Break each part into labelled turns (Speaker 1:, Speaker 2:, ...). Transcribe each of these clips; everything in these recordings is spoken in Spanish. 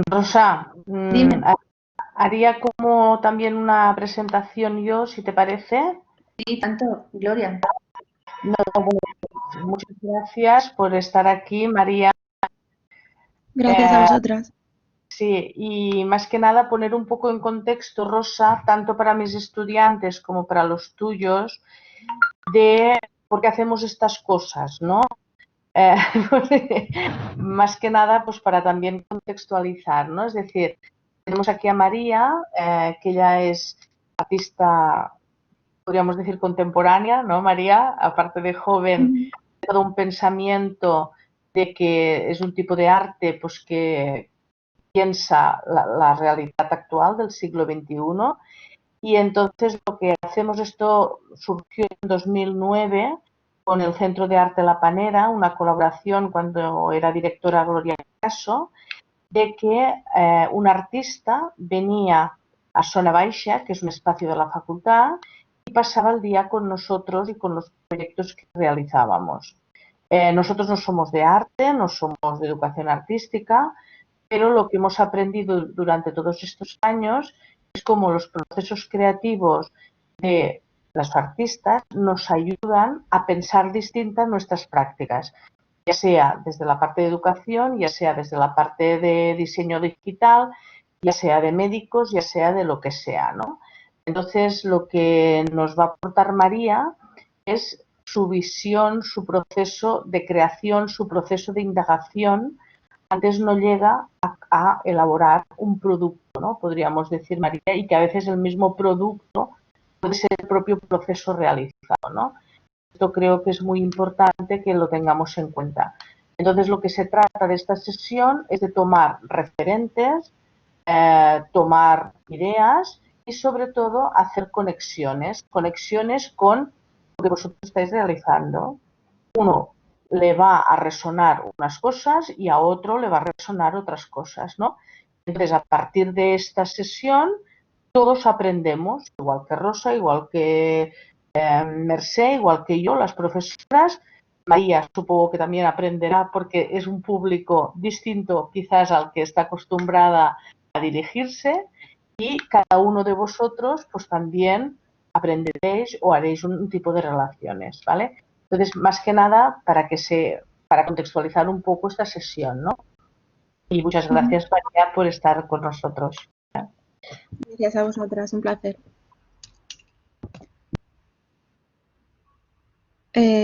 Speaker 1: Rosa,
Speaker 2: Dime.
Speaker 1: haría como también una presentación yo, si te parece.
Speaker 2: Sí, tanto, Gloria.
Speaker 1: No, bueno, muchas gracias por estar aquí, María.
Speaker 2: Gracias a
Speaker 1: Eh,
Speaker 2: vosotras.
Speaker 1: sí, y más que nada poner un poco en contexto, Rosa, tanto para mis estudiantes como para los tuyos, de por qué hacemos estas cosas, ¿no? Eh, más que nada, pues para también contextualizar, ¿no? Es decir, tenemos aquí a María, que ella es artista, podríamos decir, contemporánea, ¿no, María? Aparte de joven,
Speaker 2: Ujú.
Speaker 1: todo un pensamiento de que es un tipo de arte pues que piensa la realidad actual del siglo XXI. Y entonces lo que hacemos, esto surgió en 2009 con el Centro de Arte La Panera, una colaboración cuando era directora Gloria Caso, de que un artista venía a Zona Baixa, que es un espacio de la facultad, y pasaba el día con nosotros y con los proyectos que realizábamos. Nosotros no somos de arte, no somos de educación artística, pero lo que hemos aprendido durante todos estos años es cómo los procesos creativos de los artistas nos ayudan a pensar distintas nuestras prácticas, ya sea desde la parte de educación, ya sea desde la parte de diseño digital, ya sea de médicos, ya sea de lo que sea, ¿no? Entonces, lo que nos va a aportar María es su visión, su proceso de creación, su proceso de indagación. Antes no llega a elaborar un producto, ¿no? Podríamos decir, María, y que a veces el mismo producto puede ser el propio proceso realizado, ¿no? Esto creo que es muy importante que lo tengamos en cuenta. Entonces, lo que se trata de esta sesión es de tomar referentes, tomar ideas y sobre todo hacer conexiones, conexiones con lo que vosotros estáis realizando. Uno le va a resonar unas cosas y a otro le va a resonar otras cosas, ¿no? Entonces, a partir de esta sesión, todos aprendemos, igual que Rosa, igual que Mercé, igual que yo, las profesoras. María supongo que también aprenderá porque es un público distinto quizás al que está acostumbrada a dirigirse, y cada uno de vosotros pues también aprenderéis o haréis un tipo de relaciones, ¿vale? Entonces, más que nada, para contextualizar un poco esta sesión, ¿no? Y muchas
Speaker 2: Ujú.
Speaker 1: gracias, María, por estar con nosotros.
Speaker 2: Gracias a vosotras, un placer.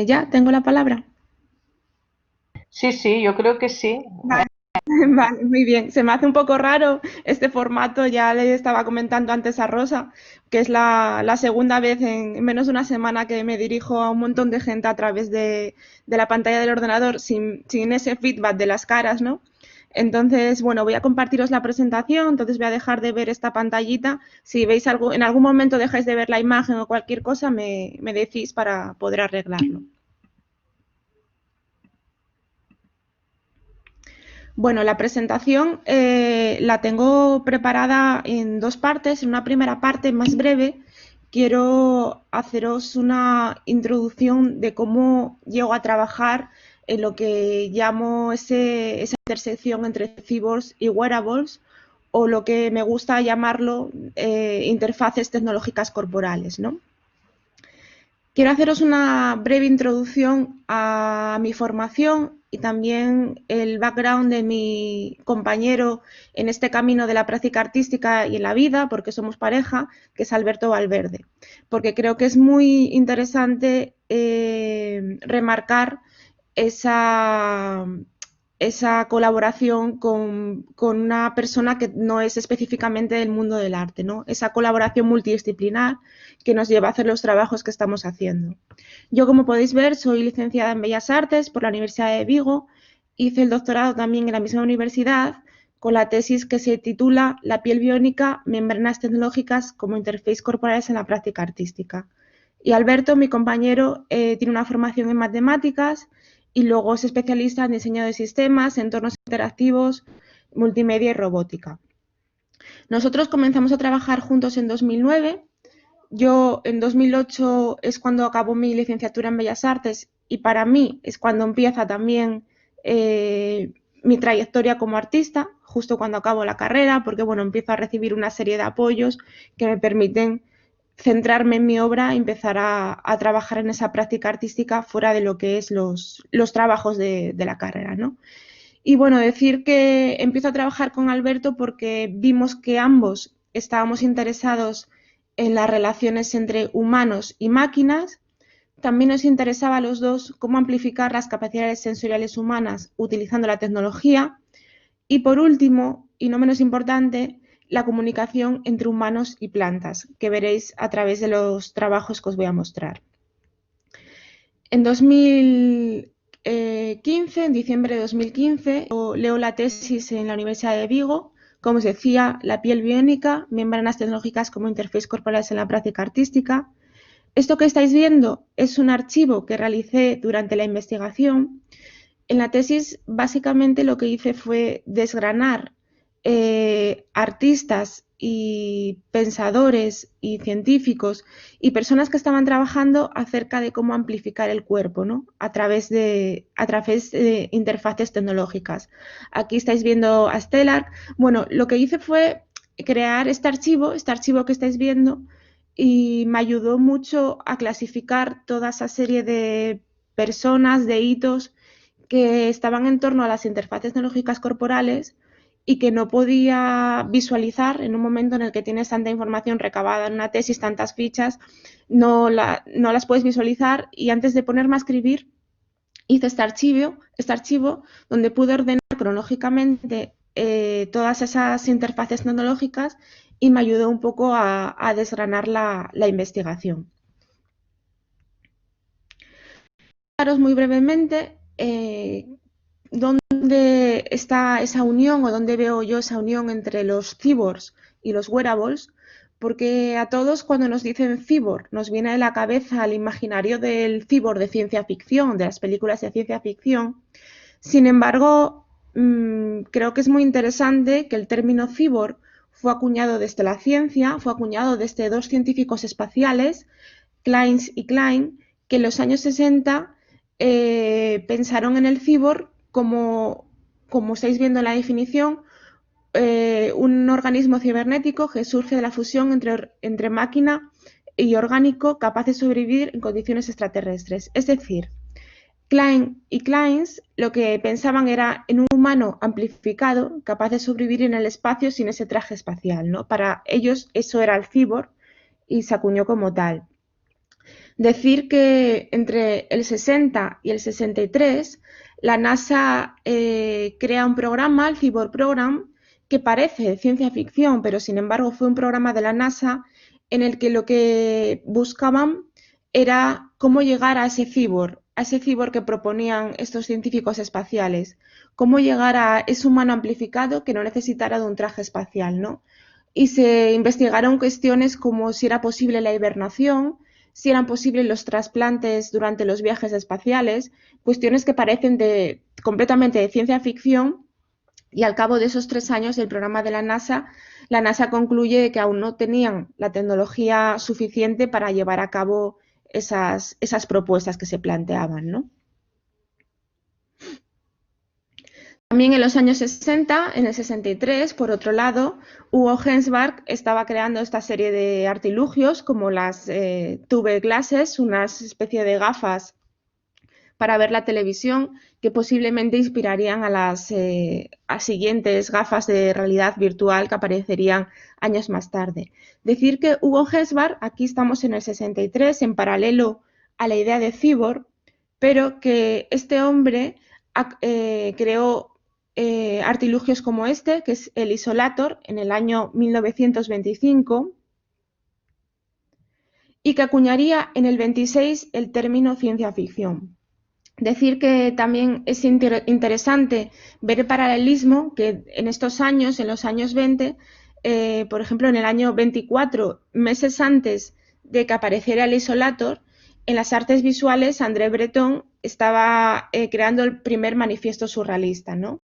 Speaker 2: Ya, tengo la palabra.
Speaker 1: Sí, sí, yo creo que sí.
Speaker 2: Vale. Vale, muy bien. Se me hace un poco raro este formato, ya le estaba comentando antes a Rosa, que es la segunda vez en menos de una semana que me dirijo a un montón de gente a través de la pantalla del ordenador sin ese feedback de las caras, ¿no? Entonces, bueno, voy a compartiros la presentación, entonces voy a dejar de ver esta pantallita. Si veis algo, en algún momento dejáis de ver la imagen o cualquier cosa, me decís para poder arreglarlo. Bueno, la presentación la tengo preparada en dos partes. En una primera parte más breve, quiero haceros una introducción de cómo llego a trabajar en lo que llamo esa intersección entre cyborgs y wearables, o lo que me gusta llamarlo interfaces tecnológicas corporales, ¿no? Quiero haceros una breve introducción a mi formación y también el background de mi compañero en este camino de la práctica artística y en la vida, porque somos pareja, que es Alberto Valverde. Porque creo que es muy interesante remarcar esa, esa colaboración con una persona que no es específicamente del mundo del arte, ¿no? Esa colaboración multidisciplinar que nos lleva a hacer los trabajos que estamos haciendo. Yo, como podéis ver, soy licenciada en Bellas Artes por la Universidad de Vigo, hice el doctorado también en la misma universidad con la tesis que se titula La piel biónica, membranas tecnológicas como interfaces corporales en la práctica artística. Y Alberto, mi compañero, tiene una formación en matemáticas y luego es especialista en diseño de sistemas, entornos interactivos, multimedia y robótica. Nosotros comenzamos a trabajar juntos en 2009. Yo en 2008 es cuando acabó mi licenciatura en Bellas Artes y para mí es cuando empieza también mi trayectoria como artista, justo cuando acabo la carrera, porque bueno, empiezo a recibir una serie de apoyos que me permiten centrarme en mi obra y empezar a trabajar en esa práctica artística fuera de lo que es los trabajos de la carrera, ¿no? Y bueno, decir que empiezo a trabajar con Alberto porque vimos que ambos estábamos interesados en las relaciones entre humanos y máquinas. También nos interesaba a los dos cómo amplificar las capacidades sensoriales humanas utilizando la tecnología. Y por último, y no menos importante, la comunicación entre humanos y plantas, que veréis a través de los trabajos que os voy a mostrar. En 2015, en diciembre de 2015, leo la tesis en la Universidad de Vigo, como os decía, la piel biónica, membranas tecnológicas como interfaces corporales en la práctica artística. Esto que estáis viendo es un archivo que realicé durante la investigación. En la tesis, básicamente lo que hice fue desgranar artistas y pensadores y científicos y personas que estaban trabajando acerca de cómo amplificar el cuerpo, ¿no? a través de interfaces tecnológicas. Aquí estáis viendo a Stellar. Bueno, lo que hice fue crear este archivo que estáis viendo, y me ayudó mucho a clasificar toda esa serie de personas, de hitos que estaban en torno a las interfaces tecnológicas corporales y que no podía visualizar en un momento en el que tienes tanta información recabada en una tesis, tantas fichas, no las puedes visualizar. Y antes de ponerme a escribir, hice este archivo donde pude ordenar cronológicamente todas esas interfaces tecnológicas y me ayudó un poco a desgranar la investigación. Muy brevemente dónde está esa unión, o dónde veo yo esa unión entre los cyborgs y los wearables, porque a todos cuando nos dicen cyborg nos viene a la cabeza el imaginario del cyborg de ciencia ficción, de las películas de ciencia ficción. Sin embargo, creo que es muy interesante que el término cyborg fue acuñado desde la ciencia, fue acuñado desde dos científicos espaciales, Kleins y Klein, que en los años 60 pensaron en el cyborg como estáis viendo en la definición, un organismo cibernético que surge de la fusión entre máquina y orgánico capaz de sobrevivir en condiciones extraterrestres. Es decir, Klein y Kleins lo que pensaban era en un humano amplificado capaz de sobrevivir en el espacio sin ese traje espacial, ¿no? Para ellos eso era el cyborg y se acuñó como tal. Decir que entre el 60 y el 63 la NASA crea un programa, el Cyborg Program, que parece de ciencia ficción, pero sin embargo fue un programa de la NASA en el que lo que buscaban era cómo llegar a ese cyborg que proponían estos científicos espaciales, cómo llegar a ese humano amplificado que no necesitara de un traje espacial, ¿no? Y se investigaron cuestiones como si era posible la hibernación, si eran posibles los trasplantes durante los viajes espaciales, cuestiones que parecen completamente de ciencia ficción. Y al cabo de esos 3 años del programa de la NASA concluye que aún no tenían la tecnología suficiente para llevar a cabo esas propuestas que se planteaban, ¿no? También en los años 60, en el 63, por otro lado, Hugo Gernsback estaba creando esta serie de artilugios como las tube glasses, una especie de gafas para ver la televisión que posiblemente inspirarían a las siguientes gafas de realidad virtual que aparecerían años más tarde. Decir que Hugo Gernsback, aquí estamos en el 63, en paralelo a la idea de cyborg, pero que este hombre creó artilugios como este, que es el Isolator, en el año 1925, y que acuñaría en el 26 el término ciencia ficción. Decir que también es interesante ver el paralelismo que en estos años, en los años 20, por ejemplo, en el año 24, meses antes de que apareciera el Isolator, en las artes visuales André Breton estaba creando el primer manifiesto surrealista, ¿no?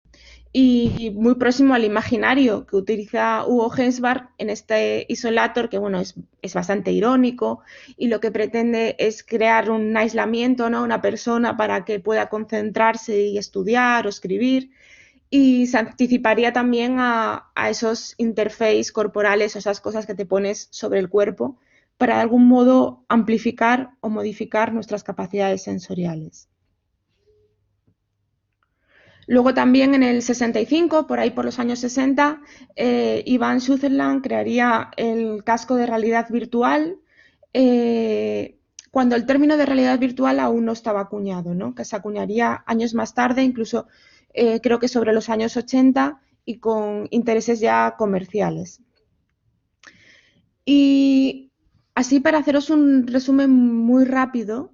Speaker 2: Y muy próximo al imaginario que utiliza Hugo Gernsback en este Isolator, que bueno, es bastante irónico y lo que pretende es crear un aislamiento, ¿no? Una persona para que pueda concentrarse y estudiar o escribir. y se anticiparía también a esos interfaces corporales, esas cosas que te pones sobre el cuerpo, para de algún modo amplificar o modificar nuestras capacidades sensoriales. Luego también en el 65, por ahí por los años 60, Ivan Sutherland crearía el casco de realidad virtual, cuando el término de realidad virtual aún no estaba acuñado, ¿no? Que se acuñaría años más tarde, incluso creo que sobre los años 80 y con intereses ya comerciales. Y así, para haceros un resumen muy rápido,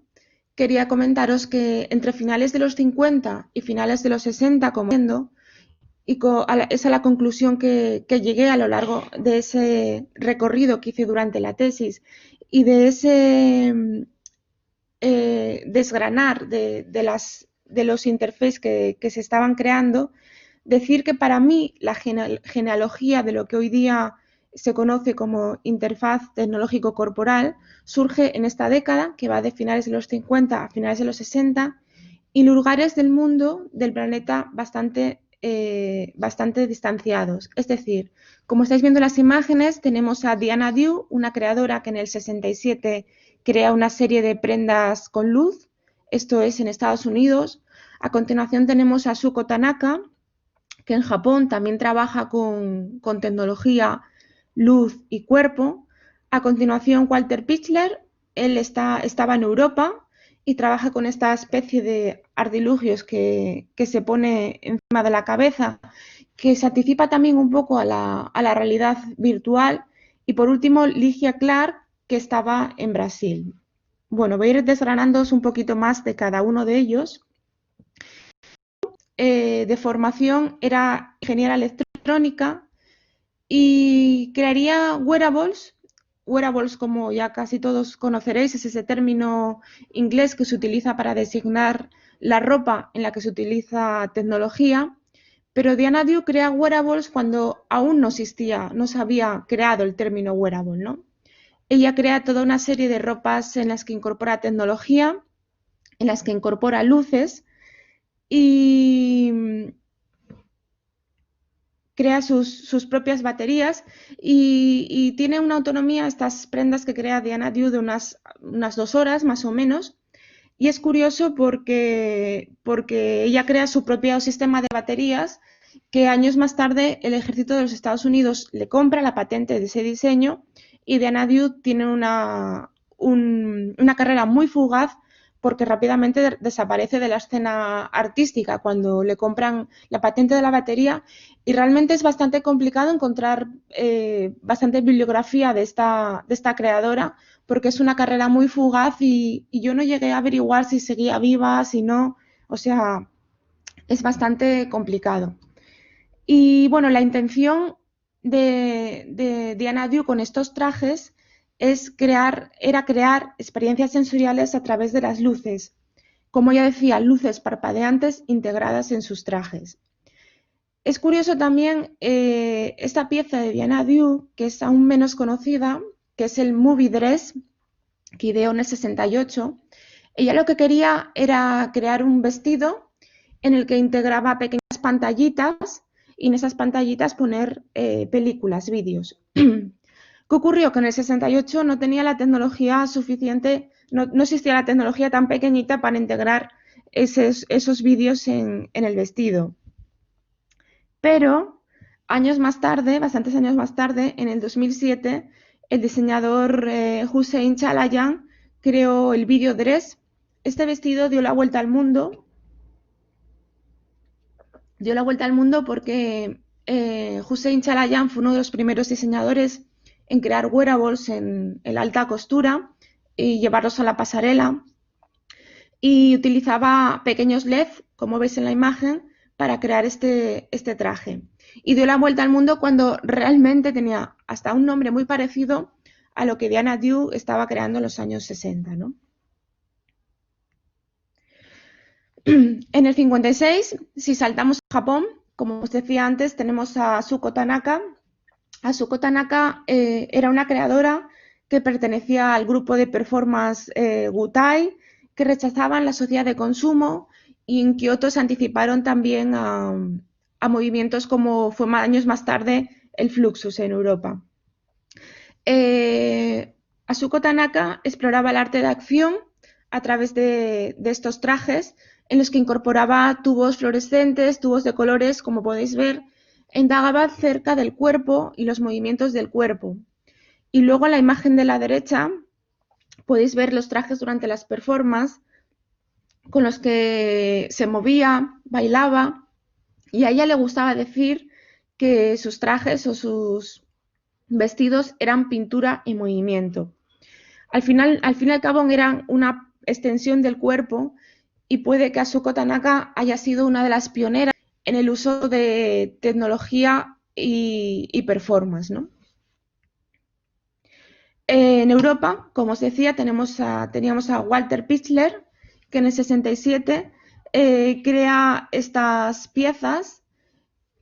Speaker 2: quería comentaros que entre finales de los 50 y finales de los 60, como viendo, y esa es la conclusión que llegué a lo largo de ese recorrido que hice durante la tesis y de ese desgranar de los interfaces que se estaban creando, decir que para mí la genealogía de lo que hoy día se conoce como interfaz tecnológico corporal surge en esta década, que va de finales de los 50 a finales de los 60, y lugares del mundo, del planeta, bastante distanciados. Es decir, como estáis viendo en las imágenes, tenemos a Diana Dew, una creadora que en el 67 crea una serie de prendas con luz, esto es en Estados Unidos. A continuación tenemos a Suko Tanaka, que en Japón también trabaja con tecnología, luz y cuerpo. A continuación, Walter Pichler, él estaba en Europa y trabaja con esta especie de artilugios que se pone encima de la cabeza, que se anticipa también un poco a la realidad virtual. Y por último, Ligia Clark, que estaba en Brasil. Bueno, voy a ir desgranándoos un poquito más de cada uno de ellos. De formación era ingeniera electrónica y crearía wearables. Wearables, como ya casi todos conoceréis, es ese término inglés que se utiliza para designar la ropa en la que se utiliza tecnología. Pero Diana Dew crea wearables cuando aún no existía, no se había creado el término wearable, ¿no? Ella crea toda una serie de ropas en las que incorpora tecnología, en las que incorpora luces y crea sus propias baterías y tiene una autonomía, estas prendas que crea Diana Dew, de unas 2 horas más o menos. Y es curioso porque ella crea su propio sistema de baterías que años más tarde el ejército de los Estados Unidos le compra la patente de ese diseño y Diana Dew tiene una carrera muy fugaz porque rápidamente desaparece de la escena artística cuando le compran la patente de la batería, y realmente es bastante complicado encontrar bastante bibliografía de esta creadora porque es una carrera muy fugaz y yo no llegué a averiguar si seguía viva, si no, o sea, es bastante complicado. Y bueno, la intención de Diana Dew con estos trajes era crear experiencias sensoriales a través de las luces. Como ya decía, luces parpadeantes integradas en sus trajes. Es curioso también esta pieza de Diana Dew, que es aún menos conocida, que es el Movie Dress, que ideó en el 68. Ella lo que quería era crear un vestido en el que integraba pequeñas pantallitas y en esas pantallitas poner películas, vídeos. ¿Qué ocurrió? Que en el 68 no tenía la tecnología suficiente, no existía la tecnología tan pequeñita para integrar esos vídeos en el vestido. Pero años más tarde, bastantes años más tarde, en el 2007, el diseñador Hussein Chalayan creó el video dress. Este vestido dio la vuelta al mundo. Dio la vuelta al mundo porque Hussein Chalayan fue uno de los primeros diseñadores en crear wearables en alta costura y llevarlos a la pasarela. Y utilizaba pequeños LEDs, como veis en la imagen, para crear este traje. Y dio la vuelta al mundo cuando realmente tenía hasta un nombre muy parecido a lo que Diana Dew estaba creando en los años 60, ¿no? En el 56, si saltamos a Japón, como os decía antes, tenemos a Suko Tanaka. Suko Tanaka era una creadora que pertenecía al grupo de performance Gutai, que rechazaban la sociedad de consumo, y en Kioto se anticiparon también a a movimientos como fue años más tarde el Fluxus en Europa. Asuko Tanaka exploraba el arte de acción a través de estos trajes en los que incorporaba tubos fluorescentes, tubos de colores, como podéis ver, e indagaba acerca del cuerpo y los movimientos del cuerpo. Y luego en la imagen de la derecha podéis ver los trajes durante las performances con los que se movía, bailaba, y a ella le gustaba decir que sus trajes o sus vestidos eran pintura en movimiento. Al fin y al cabo eran una extensión del cuerpo y puede que Asuko Tanaka haya sido una de las pioneras en el uso de tecnología y performance, ¿no? En Europa, como os decía, teníamos a Walter Pichler, que en el 67 crea estas piezas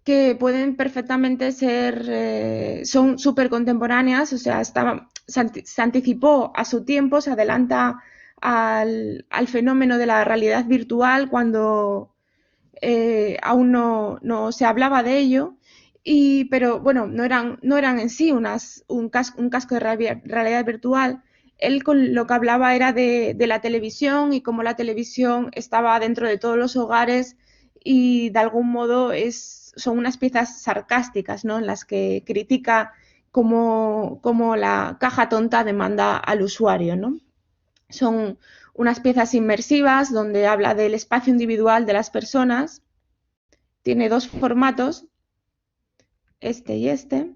Speaker 2: que pueden perfectamente ser, son súper contemporáneas, o sea, se anticipó a su tiempo, se adelanta al fenómeno de la realidad virtual cuando aún no se hablaba de ello, pero bueno, no eran en sí un casco de realidad virtual. Él con lo que hablaba era de la televisión y cómo la televisión estaba dentro de todos los hogares y de algún modo son unas piezas sarcásticas, ¿no? En las que critica cómo la caja tonta demanda al usuario, ¿no? Son unas piezas inmersivas donde habla del espacio individual de las personas. Tiene dos formatos, este y este.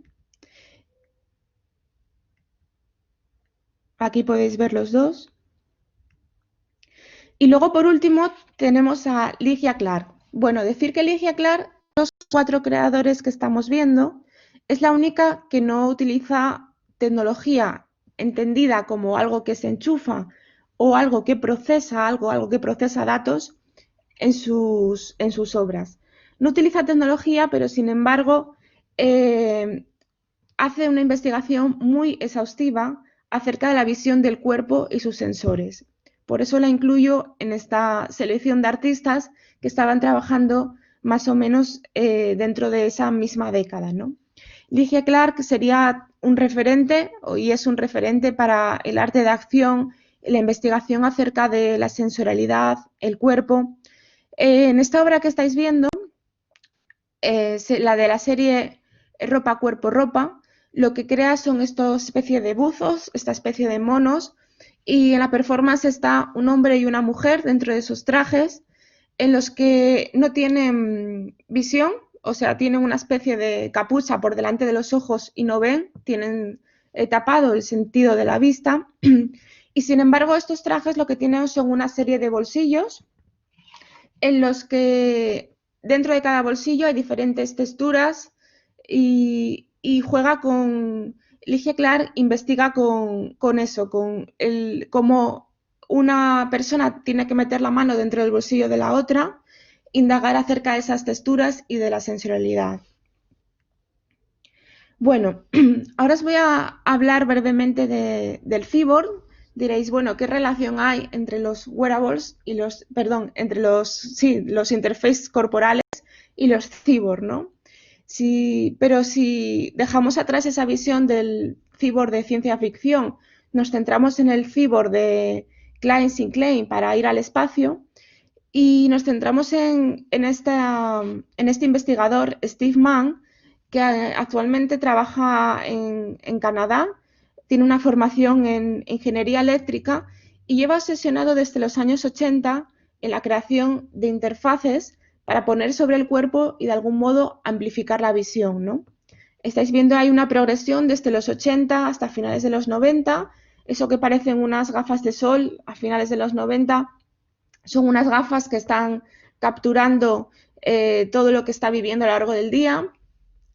Speaker 2: Aquí podéis ver los dos. Y luego, por último, tenemos a Ligia Clark. Bueno, decir que Ligia Clark, los 4 creadores que estamos viendo, es la única que no utiliza tecnología entendida como algo que se enchufa o algo que procesa datos en sus obras. No utiliza tecnología, pero sin embargo hace una investigación muy exhaustiva acerca de la visión del cuerpo y sus sensores. Por eso la incluyo en esta selección de artistas que estaban trabajando más o menos dentro de esa misma década, ¿no? Ligia Clark sería un referente y es un referente para el arte de acción, la investigación acerca de la sensorialidad, el cuerpo. En esta obra que estáis viendo, la de la serie Ropa, Cuerpo, Ropa, lo que crea son esta especie de buzos, esta especie de monos, y en la performance está un hombre y una mujer dentro de esos trajes, en los que no tienen visión, o sea, tienen una especie de capucha por delante de los ojos y no ven, tienen tapado el sentido de la vista, y sin embargo estos trajes lo que tienen son una serie de bolsillos en los que dentro de cada bolsillo hay diferentes texturas y juega con... Ligia Clark investiga con eso, con cómo una persona tiene que meter la mano dentro del bolsillo de la otra, indagar acerca de esas texturas y de la sensorialidad. Bueno, ahora os voy a hablar brevemente del cyborg. Diréis, bueno, ¿qué relación hay entre los wearables y entre los interfaces corporales y los cyborg, ¿no? Pero si dejamos atrás esa visión del cyborg de ciencia ficción, nos centramos en el cyborg de Klein sin Klein para ir al espacio y nos centramos en este investigador, Steve Mann, que actualmente trabaja en Canadá, tiene una formación en ingeniería eléctrica y lleva obsesionado desde los años 80 en la creación de interfaces para poner sobre el cuerpo y de algún modo amplificar la visión, ¿no? Estáis viendo ahí una progresión desde los 80 hasta finales de los 90, eso que parecen unas gafas de sol a finales de los 90 son unas gafas que están capturando todo lo que está viviendo a lo largo del día,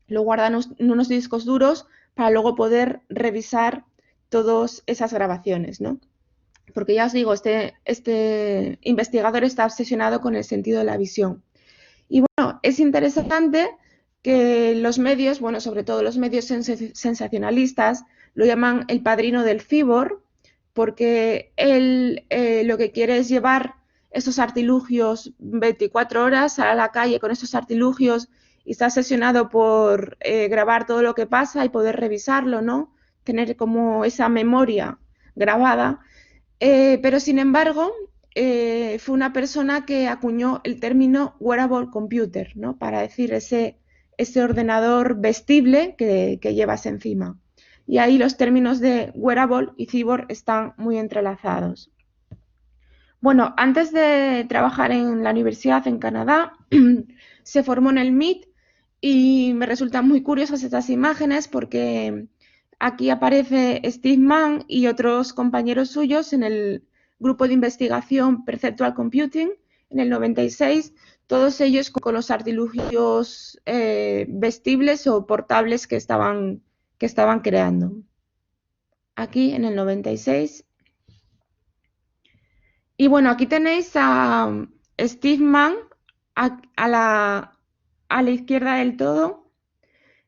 Speaker 2: lo guardan en unos discos duros para luego poder revisar todas esas grabaciones, ¿no? Porque ya os digo, este investigador está obsesionado con el sentido de la visión. Y bueno, es interesante que los medios, bueno, sobre todo los medios sensacionalistas, lo llaman el padrino del cyborg, porque él lo que quiere es llevar esos artilugios 24 horas a la calle con esos artilugios y está obsesionado por grabar todo lo que pasa y poder revisarlo, ¿no? Tener como esa memoria grabada. Pero sin embargo, fue una persona que acuñó el término wearable computer, ¿no? Para decir ese ordenador vestible que llevas encima. Y ahí los términos de wearable y cyborg están muy entrelazados. Bueno, antes de trabajar en la universidad en Canadá, se formó en el MIT y me resultan muy curiosas estas imágenes porque aquí aparece Steve Mann y otros compañeros suyos en el grupo de investigación Perceptual Computing en el 96, todos ellos con los artilugios vestibles o portables que estaban creando. Aquí en el 96. Y bueno, aquí tenéis a Steve Mann a la izquierda del todo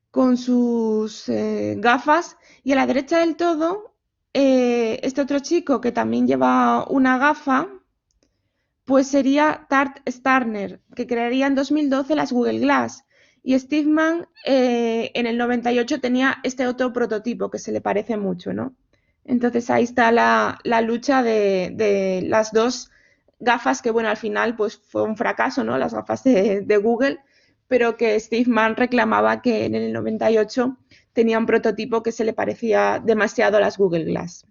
Speaker 2: con sus gafas y a la derecha del todo este otro chico que también lleva una gafa, pues sería Tart Starner, que crearía en 2012 las Google Glass. Y Steve Mann en el 98 tenía este otro prototipo que se le parece mucho, ¿no? Entonces ahí está la lucha de las dos gafas que, bueno, al final pues fue un fracaso, ¿no? Las gafas de Google, pero que Steve Mann reclamaba que en el 98 tenía un prototipo que se le parecía demasiado a las Google Glass.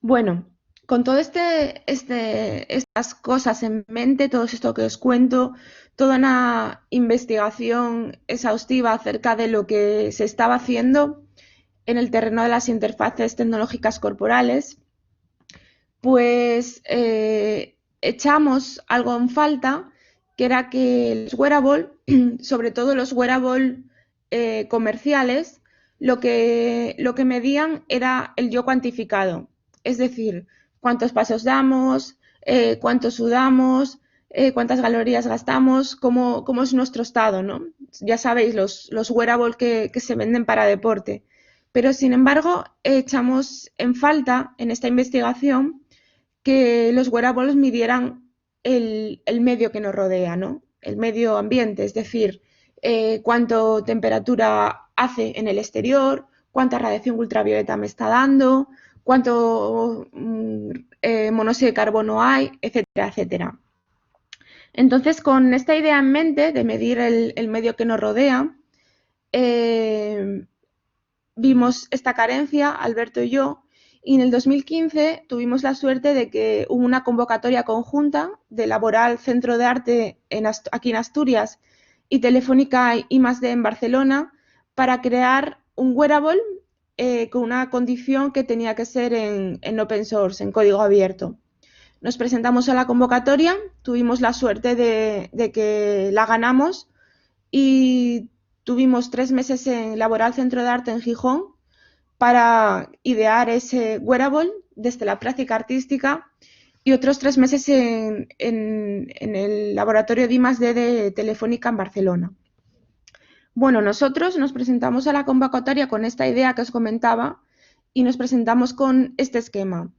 Speaker 2: Bueno, con todo estas cosas en mente, todo esto que os cuento, toda una investigación exhaustiva acerca de lo que se estaba haciendo en el terreno de las interfaces tecnológicas corporales, pues echamos algo en falta, que era que los wearable, sobre todo los wearable comerciales, lo que medían era el yo cuantificado. Es decir, cuántos pasos damos, cuánto sudamos, cuántas calorías gastamos, cómo es nuestro estado, ¿no? Ya sabéis, los wearables que se venden para deporte. Pero, sin embargo, echamos en falta en esta investigación que los wearables midieran el medio que nos rodea, ¿no? El medio ambiente, es decir, cuánta temperatura hace en el exterior, cuánta radiación ultravioleta me está dando, cuánto monóxido de carbono hay, etcétera, etcétera. Entonces, con esta idea en mente de medir el medio que nos rodea, vimos esta carencia, Alberto y yo, y en el 2015 tuvimos la suerte de que hubo una convocatoria conjunta de Laboral Centro de Arte aquí en Asturias y Telefónica I+D en Barcelona para crear un wearable con una condición que tenía que ser en open source, en código abierto. Nos presentamos a la convocatoria, tuvimos la suerte de que la ganamos y tuvimos 3 meses en Laboral Centro de Arte en Gijón para idear ese wearable desde la práctica artística y otros 3 meses en el laboratorio de I+D de Telefónica en Barcelona. Bueno, nosotros nos presentamos a la convocatoria con esta idea que os comentaba y nos presentamos con este esquema.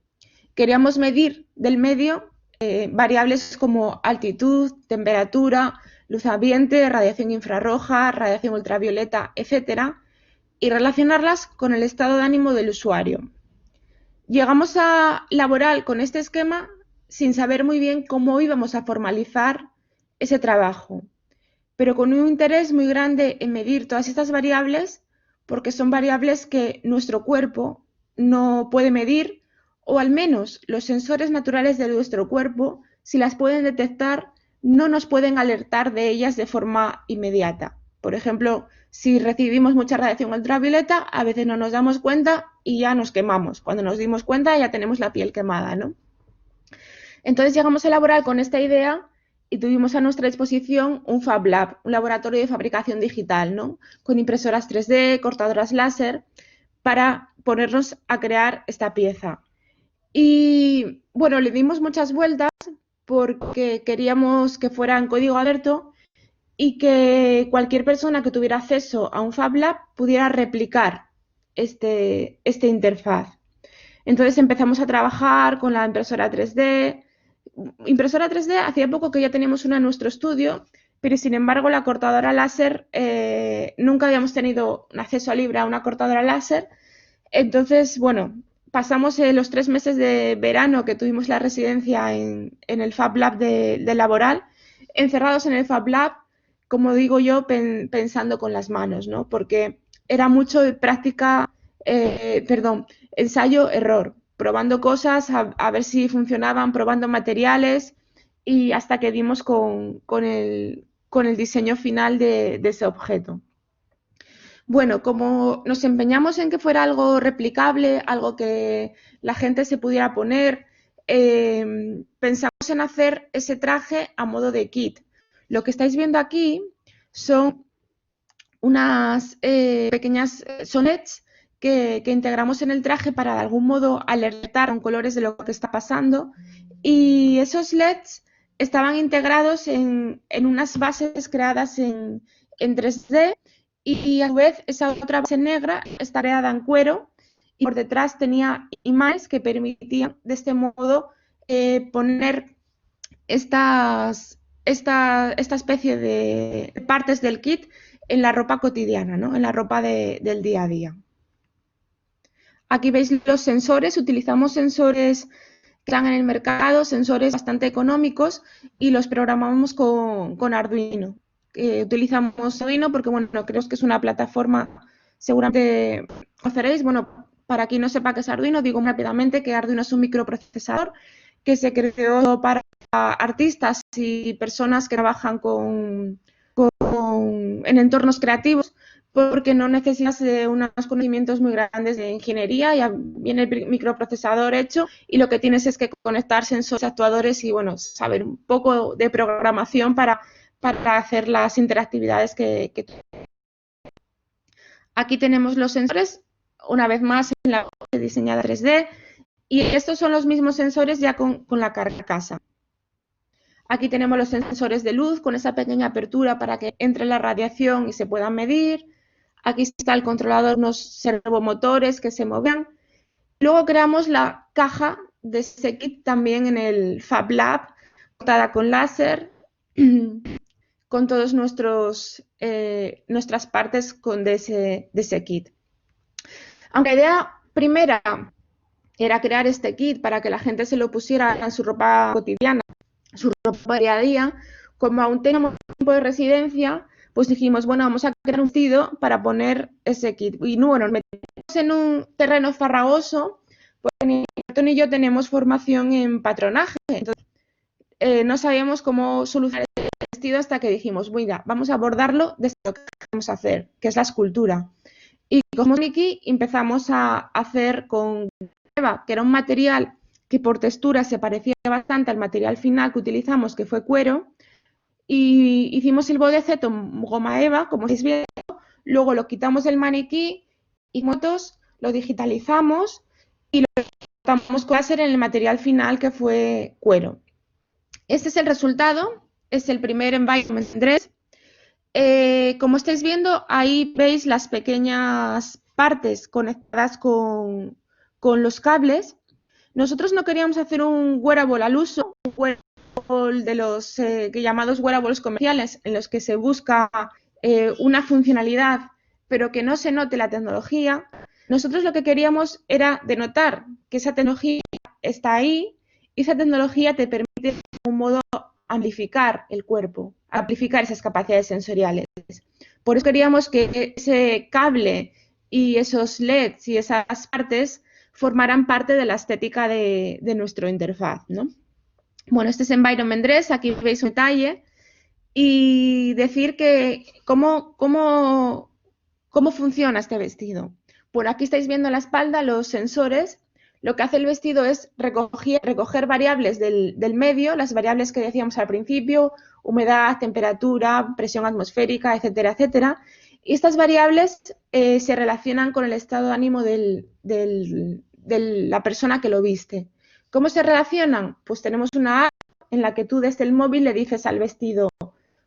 Speaker 2: Queríamos medir del medio variables como altitud, temperatura, luz ambiente, radiación infrarroja, radiación ultravioleta, etcétera, y relacionarlas con el estado de ánimo del usuario. Llegamos a Laboral con este esquema sin saber muy bien cómo íbamos a formalizar ese trabajo, pero con un interés muy grande en medir todas estas variables porque son variables que nuestro cuerpo no puede medir, o al menos los sensores naturales de nuestro cuerpo, si las pueden detectar, no nos pueden alertar de ellas de forma inmediata. Por ejemplo, si recibimos mucha radiación ultravioleta, a veces no nos damos cuenta y ya nos quemamos. Cuando nos dimos cuenta ya tenemos la piel quemada, ¿no? Entonces llegamos a Laboral con esta idea y tuvimos a nuestra disposición un Fab Lab, un laboratorio de fabricación digital, ¿no? Con impresoras 3D, cortadoras láser, para ponernos a crear esta pieza. Y bueno, le dimos muchas vueltas porque queríamos que fuera en código abierto y que cualquier persona que tuviera acceso a un Fab Lab pudiera replicar este interfaz. Entonces empezamos a trabajar con la impresora 3D, Impresora 3D, hacía poco que ya teníamos una en nuestro estudio, pero sin embargo la cortadora láser, nunca habíamos tenido un acceso libre a una cortadora láser. Entonces, bueno, pasamos los 3 meses de verano que tuvimos la residencia en el Fab Lab de Laboral, encerrados en el Fab Lab, como digo yo, pensando con las manos, ¿no? Porque era mucho de práctica, perdón, ensayo-error, probando cosas, a ver si funcionaban, probando materiales y hasta que dimos con el diseño final de ese objeto. Bueno, como nos empeñamos en que fuera algo replicable, algo que la gente se pudiera poner, pensamos en hacer ese traje a modo de kit. Lo que estáis viendo aquí son unas pequeñas sonets que integramos en el traje para de algún modo alertar con colores de lo que está pasando. Y esos LEDs estaban integrados en unas bases creadas en 3D y a su vez esa otra base negra está creada en cuero y por detrás tenía imanes que permitían de este modo poner esta especie de partes del kit en la ropa cotidiana, ¿no? En la ropa del día a día. Aquí veis los sensores, utilizamos sensores que están en el mercado, sensores bastante económicos y los programamos con Arduino. Utilizamos Arduino porque, bueno, creo que es una plataforma, seguramente conoceréis. Bueno, para quien no sepa qué es Arduino, digo rápidamente que Arduino es un microprocesador que se creó para artistas y personas que trabajan en entornos creativos porque no necesitas unos conocimientos muy grandes de ingeniería, ya viene el microprocesador hecho y lo que tienes es que conectar sensores, actuadores y, bueno, saber un poco de programación para hacer las interactividades que Aquí tenemos los sensores, una vez más en la base diseñada 3D, y estos son los mismos sensores ya con la carcasa. Aquí tenemos los sensores de luz con esa pequeña apertura para que entre la radiación y se puedan medir. Aquí está el controlador, unos servomotores que se mueven. Luego creamos la caja de ese kit también en el Fab Lab, cortada con láser, con todas nuestras partes de ese kit. Aunque la idea primera era crear este kit para que la gente se lo pusiera en su ropa cotidiana, su ropa día a día, como aún teníamos tiempo de residencia, pues dijimos, bueno, vamos a crear un vestido para poner ese kit. Y no, bueno, nos metimos en un terreno farragoso, pues ni Antonio ni yo tenemos formación en patronaje, entonces no sabíamos cómo solucionar el vestido hasta que dijimos, mira, vamos a abordarlo desde lo que queremos hacer, que es la escultura. Y como Nikki empezamos a hacer con Eva, que era un material que por textura se parecía bastante al material final que utilizamos, que fue cuero, y hicimos el bodeceto goma eva, como estáis viendo, luego lo quitamos del maniquí y motos, lo digitalizamos y lo cortamos con láser en el material final que fue cuero. Este es el resultado, es el primer Environment 3. Como estáis viendo, ahí veis las pequeñas partes conectadas con los cables. Nosotros no queríamos hacer un wearable al uso, un wearable de los llamados wearables comerciales, en los que se busca una funcionalidad, pero que no se note la tecnología. Nosotros lo que queríamos era denotar que esa tecnología está ahí y esa tecnología te permite de algún modo amplificar el cuerpo, amplificar esas capacidades sensoriales. Por eso queríamos que ese cable y esos LEDs y esas partes formaran parte de la estética de nuestro interfaz, ¿no? Bueno, este es Environment 3, aquí veis un detalle y decir que cómo funciona este vestido. Bueno, aquí estáis viendo en la espalda los sensores. Lo que hace el vestido es recoger variables del medio, las variables que decíamos al principio, humedad, temperatura, presión atmosférica, etcétera, etcétera. Y estas variables se relacionan con el estado de ánimo de la persona que lo viste. ¿Cómo se relacionan? Pues tenemos una app en la que tú desde el móvil le dices al vestido,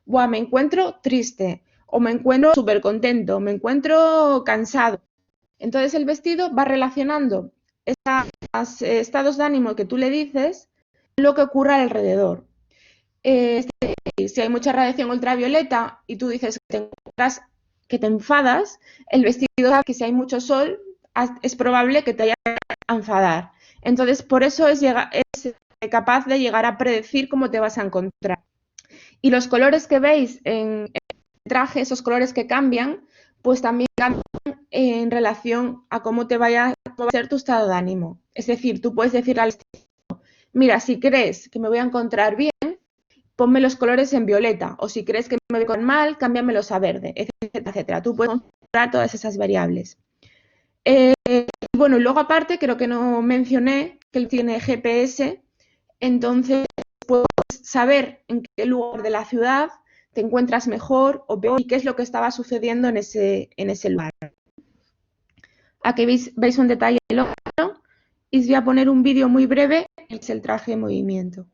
Speaker 2: "Buah, me encuentro triste", o "me encuentro súper contento", "me encuentro cansado". Entonces el vestido va relacionando esos estados de ánimo que tú le dices, lo que ocurre alrededor. Si hay mucha radiación ultravioleta y tú dices que te enfadas, el vestido sabe que si hay mucho sol es probable que te vaya a enfadar. Entonces, por eso es capaz de llegar a predecir cómo te vas a encontrar. Y los colores que veis en el traje, esos colores que cambian, pues también cambian en relación a cómo va a ser tu estado de ánimo. Es decir, tú puedes decirle al vestido, mira, si crees que me voy a encontrar bien, ponme los colores en violeta, o si crees que me voy a encontrar mal, cámbiamelos a verde, etcétera, etcétera. Tú puedes controlar todas esas variables. Bueno, y luego aparte, creo que no mencioné que él tiene GPS, entonces puedes saber en qué lugar de la ciudad te encuentras mejor o peor y qué es lo que estaba sucediendo en ese lugar. Aquí veis un detalle lógico y os voy a poner un vídeo muy breve, que es el traje en movimiento.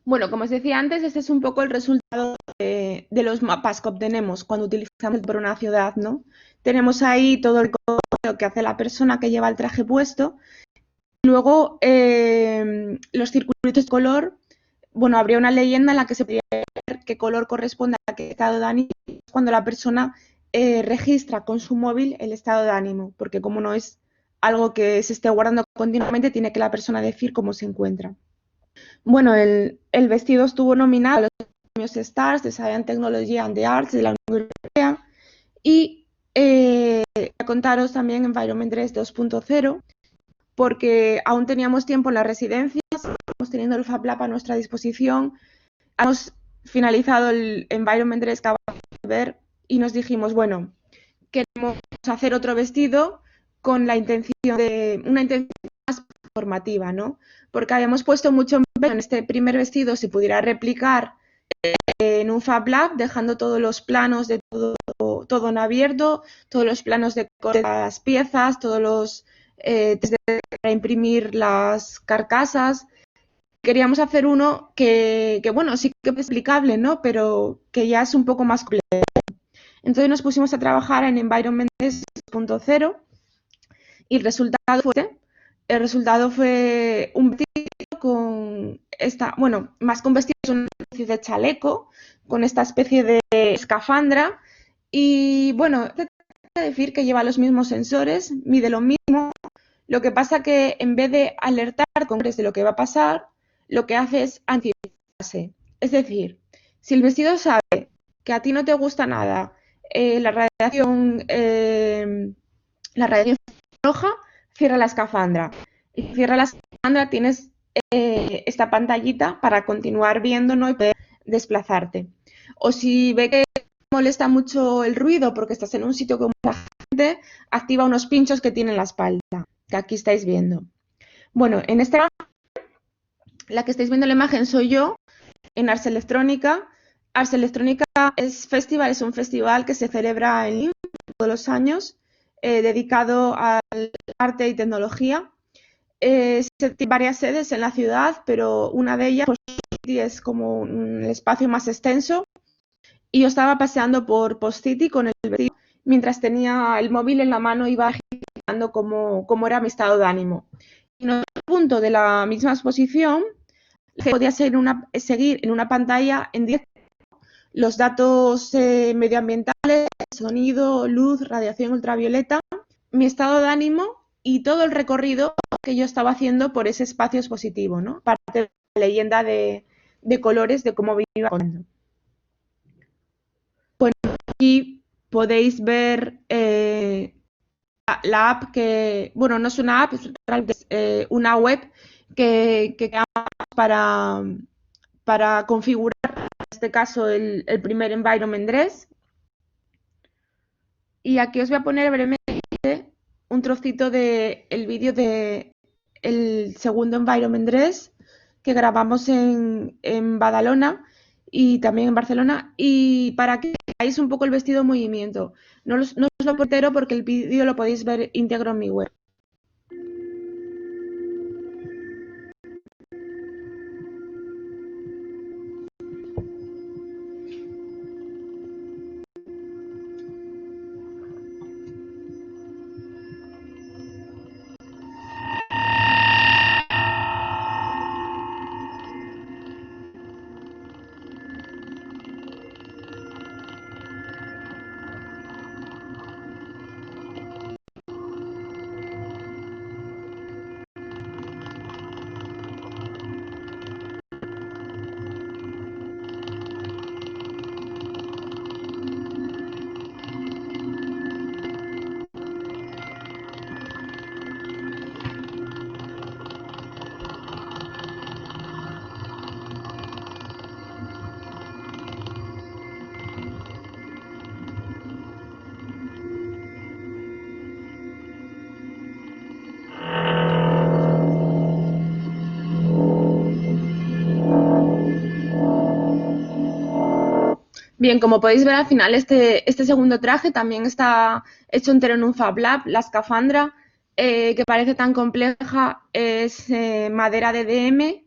Speaker 2: Bueno, como os decía antes, este es un poco el resultado de los mapas que obtenemos cuando utilizamos por una ciudad, ¿no? Tenemos ahí todo el código que hace la persona que lleva el traje puesto. Luego, los circulitos de color, bueno, habría una leyenda en la que se podría ver qué color corresponde a qué estado de ánimo cuando la persona registra con su móvil el estado de ánimo, porque como no es algo que se esté guardando continuamente, tiene que la persona decir cómo se encuentra. Bueno, el vestido estuvo nominado a los premios Stars de Science, Technology and the Arts de la Unión Europea y a contaros también Environment Dress 2.0 porque aún teníamos tiempo en las residencias, estamos teniendo el Fab Lab a nuestra disposición, hemos finalizado el Environment Dress que acabamos de ver y nos dijimos, bueno, queremos hacer otro vestido con una intención más formativa, ¿no? Porque habíamos puesto mucho empeño en este primer vestido se pudiera replicar en un Fab Lab, dejando todos los planos de todo en abierto, todos los planos de las piezas, todos los para imprimir las carcasas. Queríamos hacer uno que bueno, sí que es explicable, ¿no? Pero que ya es un poco más complejo. Entonces nos pusimos a trabajar en Environment 2.0 y el resultado fue un vestido con bueno, más que un vestido, es una especie de chaleco con esta especie de escafandra y bueno, decir que lleva los mismos sensores, mide lo mismo, lo que pasa que en vez de alertar de lo que va a pasar, lo que hace es anticiparse. Es decir, si el vestido sabe que a ti no te gusta nada la radiación roja, cierra la escafandra. Y si cierra la escafandra tienes esta pantallita para continuar viendo, ¿no? Y poder desplazarte. O si ve que molesta mucho el ruido porque estás en un sitio con mucha gente, activa unos pinchos que tiene en la espalda, que aquí estáis viendo. Bueno, en esta la que estáis viendo la imagen soy yo en Ars Electrónica. Ars Electrónica es un festival que se celebra en Lima todos los años, dedicado al arte y tecnología. Tiene varias sedes en la ciudad, pero una de ellas pues, es como el espacio más extenso. Y yo estaba paseando por Post City con el vestido, mientras tenía el móvil en la mano, iba agitando cómo era mi estado de ánimo. Y en otro punto de la misma exposición, podía seguir en una pantalla en directo los datos medioambientales, sonido, luz, radiación ultravioleta, mi estado de ánimo y todo el recorrido que yo estaba haciendo por ese espacio expositivo, ¿no? Parte de la leyenda de colores de cómo me iba contando. Bueno, aquí podéis ver la app que, bueno, no es una app, es realmente una web que creamos para configurar, en este caso, el primer environment dress. Y aquí os voy a poner brevemente un trocito del vídeo de el segundo environment dress que grabamos en Badalona y también en Barcelona, y para que veáis un poco el vestido en movimiento. No os lo pongo entero porque el vídeo lo podéis ver íntegro en mi web. Bien, como podéis ver al final, este segundo traje también está hecho entero en un Fab Lab. La escafandra, que parece tan compleja, es madera de DM,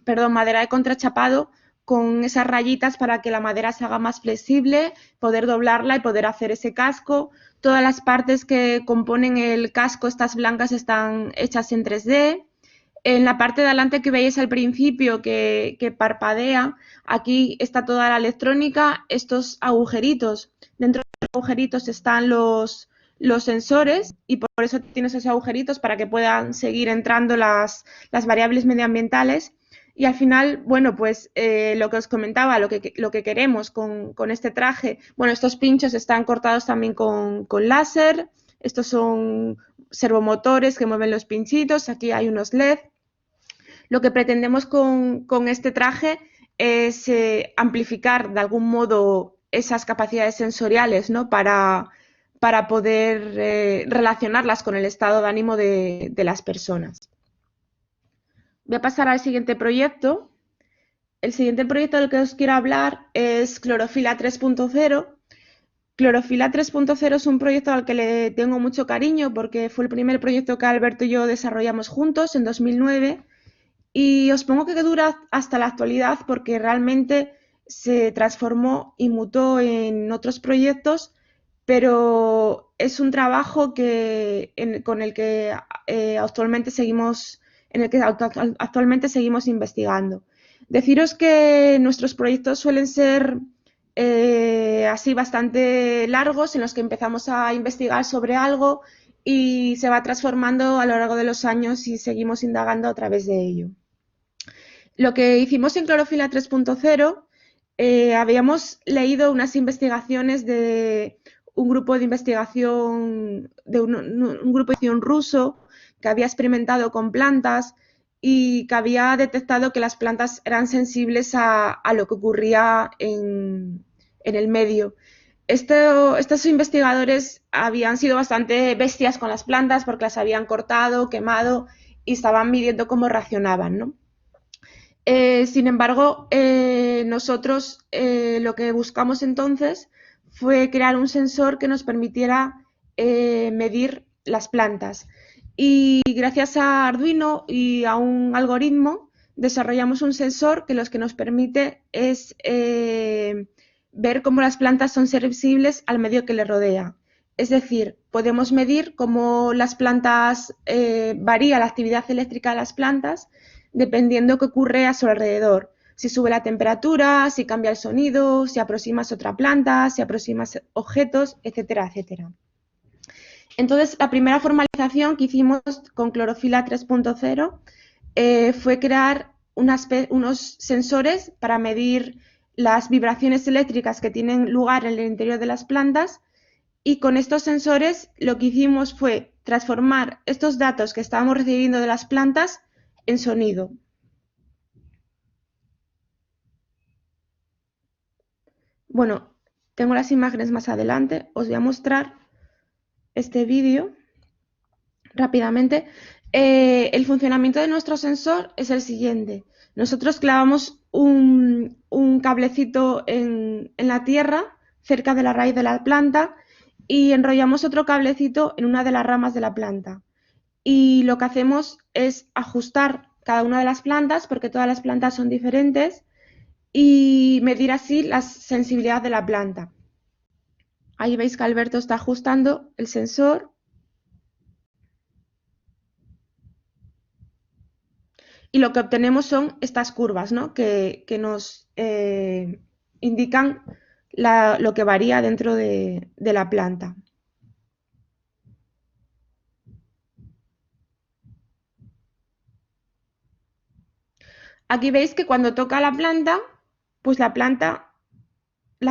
Speaker 2: perdón, madera de contrachapado, con esas rayitas para que la madera se haga más flexible, poder doblarla y poder hacer ese casco. Todas las partes que componen el casco, estas blancas, están hechas en 3D. En la parte de adelante que veis al principio que parpadea, aquí está toda la electrónica, estos agujeritos. Dentro de los agujeritos están los sensores y por eso tienes esos agujeritos para que puedan seguir entrando las variables medioambientales. Y al final, bueno, pues lo que os comentaba, lo que queremos con este traje, bueno, estos pinchos están cortados también con láser, estos son servomotores que mueven los pinchitos, aquí hay unos LED. Lo que pretendemos con este traje es amplificar de algún modo esas capacidades sensoriales, ¿no? Para poder relacionarlas con el estado de ánimo de las personas. Voy a pasar al siguiente proyecto. El siguiente proyecto del que os quiero hablar es Clorofila 3.0. Clorofila 3.0 es un proyecto al que le tengo mucho cariño porque fue el primer proyecto que Alberto y yo desarrollamos juntos en 2009. Y os pongo que dura hasta la actualidad porque realmente se transformó y mutó en otros proyectos, pero es un trabajo con el que actualmente seguimos investigando. Deciros que nuestros proyectos suelen ser así bastante largos, en los que empezamos a investigar sobre algo y se va transformando a lo largo de los años y seguimos indagando a través de ello. Lo que hicimos en Clorofila 3.0, habíamos leído unas investigaciones de un grupo de investigación, de un grupo de investigación ruso que había experimentado con plantas y que había detectado que las plantas eran sensibles a lo que ocurría en el medio. Estos investigadores habían sido bastante bestias con las plantas porque las habían cortado, quemado y estaban midiendo cómo reaccionaban, ¿no? Sin embargo, nosotros lo que buscamos entonces fue crear un sensor que nos permitiera medir las plantas. Y gracias a Arduino y a un algoritmo desarrollamos un sensor que lo que nos permite es ver cómo las plantas son sensibles al medio que les rodea. Es decir, podemos medir cómo las plantas varía la actividad eléctrica de las plantas dependiendo qué ocurre a su alrededor. Si sube la temperatura, si cambia el sonido, si aproximas otra planta, si aproximas objetos, etcétera, etcétera. Entonces, la primera formalización que hicimos con Clorofila 3.0 fue crear unos sensores para medir las vibraciones eléctricas que tienen lugar en el interior de las plantas Y con estos sensores lo que hicimos fue transformar estos datos que estábamos recibiendo de las plantas en sonido. Bueno, tengo las imágenes más adelante. Os voy a mostrar este vídeo rápidamente. El funcionamiento de nuestro sensor es el siguiente. Nosotros clavamos un cablecito en la tierra, cerca de la raíz de la planta, y enrollamos otro cablecito en una de las ramas de la planta. Y lo que hacemos es ajustar cada una de las plantas, porque todas las plantas son diferentes, y medir así la sensibilidad de la planta. Ahí veis que Alberto está ajustando el sensor. Y lo que obtenemos son estas curvas, ¿no? que nos indican lo que varía dentro de la planta. Aquí veis que cuando toca la planta, pues la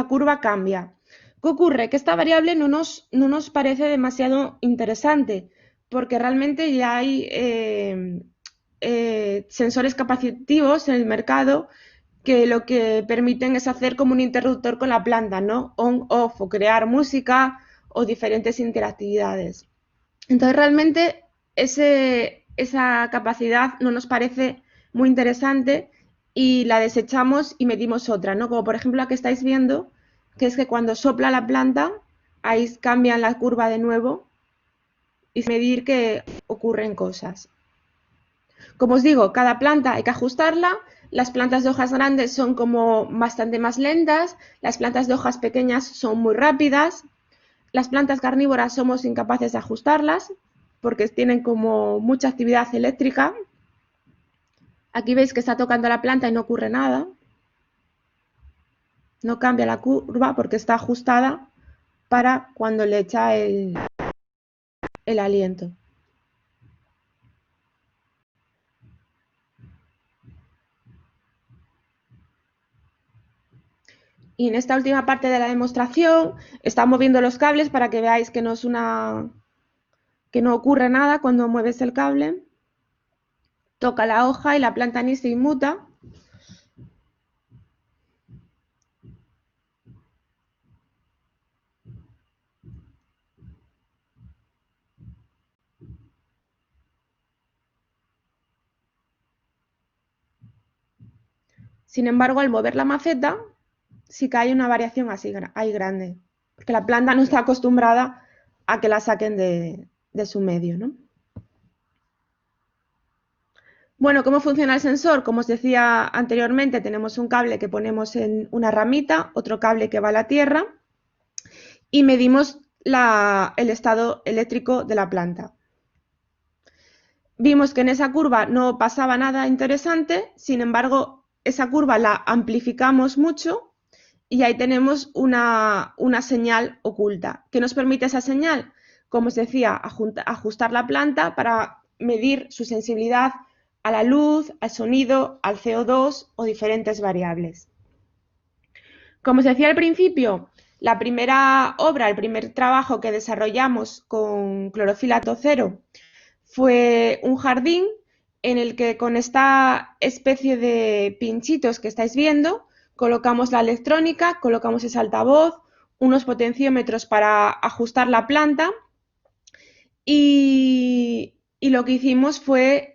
Speaker 2: curva cambia. ¿Qué ocurre? Que esta variable no nos parece demasiado interesante, porque realmente ya hay sensores capacitivos en el mercado que lo que permiten es hacer como un interruptor con la planta, ¿no? On-off, o crear música o diferentes interactividades. Entonces realmente esa capacidad no nos parece muy interesante y la desechamos y medimos otra, ¿no? Como por ejemplo la que estáis viendo, que es que cuando sopla la planta, ahí cambian la curva de nuevo y medir que ocurren cosas. Como os digo, cada planta hay que ajustarla. Las plantas de hojas grandes son como bastante más lentas, las plantas de hojas pequeñas son muy rápidas. Las plantas carnívoras somos incapaces de ajustarlas porque tienen como mucha actividad eléctrica. Aquí veis que está tocando la planta y no ocurre nada. No cambia la curva porque está ajustada para cuando le echa el aliento. Y en esta última parte de la demostración está moviendo los cables para que veáis que que no ocurre nada cuando mueves el cable. Toca la hoja y la planta ni se inmuta. Sin embargo, al mover la maceta, sí que hay una variación así ahí grande, porque la planta no está acostumbrada a que la saquen de su medio, ¿no? Bueno, ¿cómo funciona el sensor? Como os decía anteriormente, tenemos un cable que ponemos en una ramita, otro cable que va a la tierra y medimos el estado eléctrico de la planta. Vimos que en esa curva no pasaba nada interesante, sin embargo, esa curva la amplificamos mucho y ahí tenemos una señal oculta. ¿Qué nos permite esa señal? Como os decía, ajustar la planta para medir su sensibilidad a la luz, al sonido, al CO2 o diferentes variables. Como os decía al principio, la primera obra, el primer trabajo que desarrollamos con clorofila cero fue un jardín en el que con esta especie de pinchitos que estáis viendo, colocamos la electrónica, colocamos ese altavoz, unos potenciómetros para ajustar la planta y lo que hicimos fue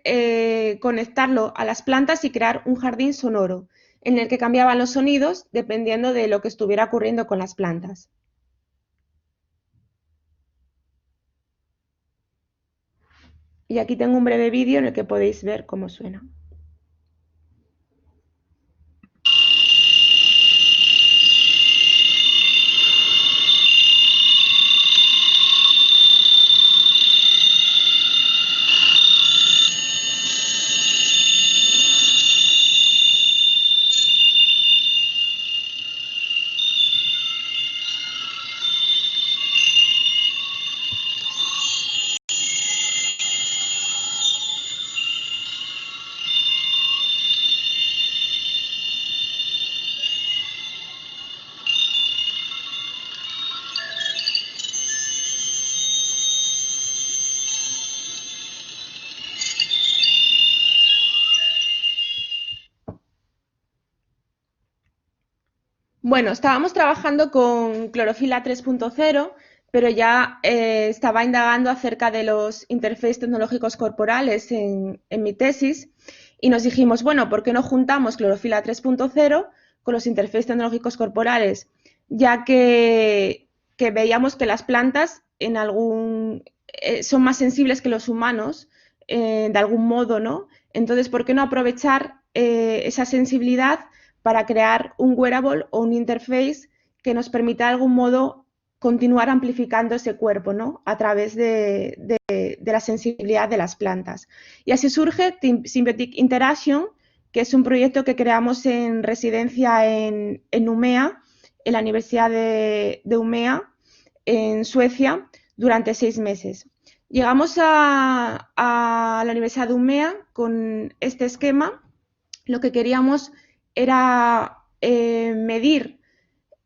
Speaker 2: conectarlo a las plantas y crear un jardín sonoro en el que cambiaban los sonidos dependiendo de lo que estuviera ocurriendo con las plantas. Y aquí tengo un breve vídeo en el que podéis ver cómo suena. Bueno, estábamos trabajando con clorofila 3.0, pero ya estaba indagando acerca de los interfaces tecnológicos corporales en mi tesis y nos dijimos, bueno, ¿por qué no juntamos clorofila 3.0 con los interfaces tecnológicos corporales? Ya que veíamos que las plantas son más sensibles que los humanos, de algún modo, ¿no? Entonces, ¿por qué no aprovechar esa sensibilidad para crear un wearable o un interface que nos permita de algún modo continuar amplificando ese cuerpo, ¿no? A través de la sensibilidad de las plantas? Y así surge Symbiotic Interaction, que es un proyecto que creamos en residencia en Umea, en la Universidad de Umea, en Suecia, durante 6 meses. Llegamos a la Universidad de Umea con este esquema. Lo que queríamos era medir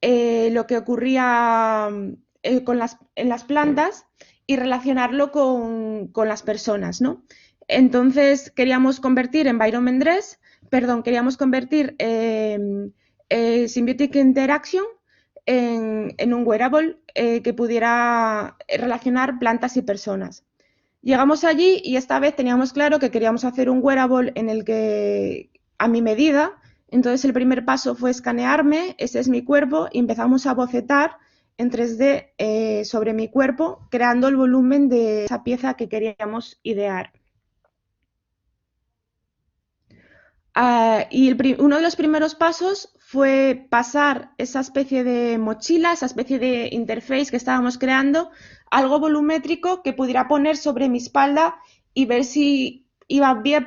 Speaker 2: lo que ocurría en las plantas y relacionarlo con las personas, ¿no? Entonces queríamos convertir Symbiotic Interaction en un wearable que pudiera relacionar plantas y personas. Llegamos allí y esta vez teníamos claro que queríamos hacer un wearable en el que, a mi medida, entonces el primer paso fue escanearme, ese es mi cuerpo, y empezamos a bocetar en 3D sobre mi cuerpo, creando el volumen de esa pieza que queríamos idear. Y uno de los primeros pasos fue pasar esa especie de mochila, esa especie de interface que estábamos creando, algo volumétrico que pudiera poner sobre mi espalda y ver si íbamos bien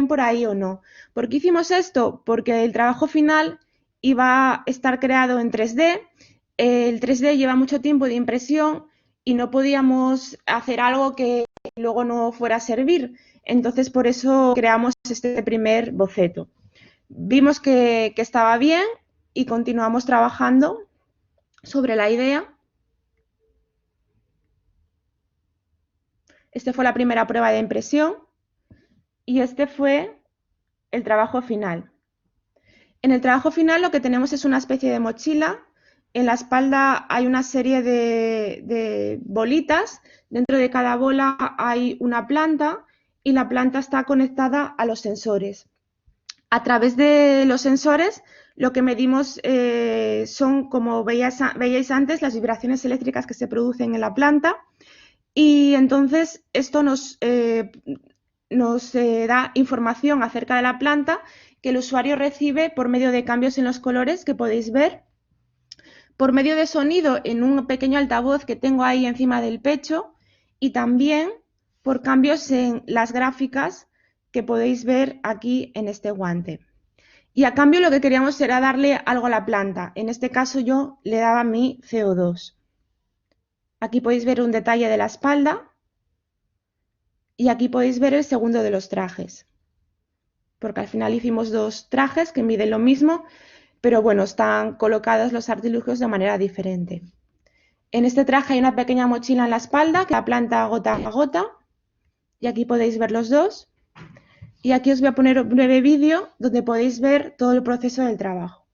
Speaker 2: por ahí o no. ¿Por qué hicimos esto? Porque el trabajo final iba a estar creado en 3D. El 3D lleva mucho tiempo de impresión y no podíamos hacer algo que luego no fuera a servir. Entonces, por eso creamos este primer boceto. Vimos que estaba bien y continuamos trabajando sobre la idea. Esta fue la primera prueba de impresión y este fue el trabajo final. En el trabajo final lo que tenemos es una especie de mochila. En la espalda hay una serie de bolitas. Dentro de cada bola hay una planta y la planta está conectada a los sensores. A través de los sensores lo que medimos son, como veíais antes, las vibraciones eléctricas que se producen en la planta, y entonces esto nos da información acerca de la planta que el usuario recibe por medio de cambios en los colores que podéis ver, por medio de sonido en un pequeño altavoz que tengo ahí encima del pecho, y también por cambios en las gráficas que podéis ver aquí en este guante. Y a cambio lo que queríamos era darle algo a la planta. En este caso yo le daba mi CO2. Aquí podéis ver un detalle de la espalda y aquí podéis ver el segundo de los trajes. Porque al final hicimos 2 trajes que miden lo mismo, pero bueno, están colocados los artilugios de manera diferente. En este traje hay una pequeña mochila en la espalda que la planta gota a gota, y aquí podéis ver los dos. Y aquí os voy a poner un breve vídeo donde podéis ver todo el proceso del trabajo.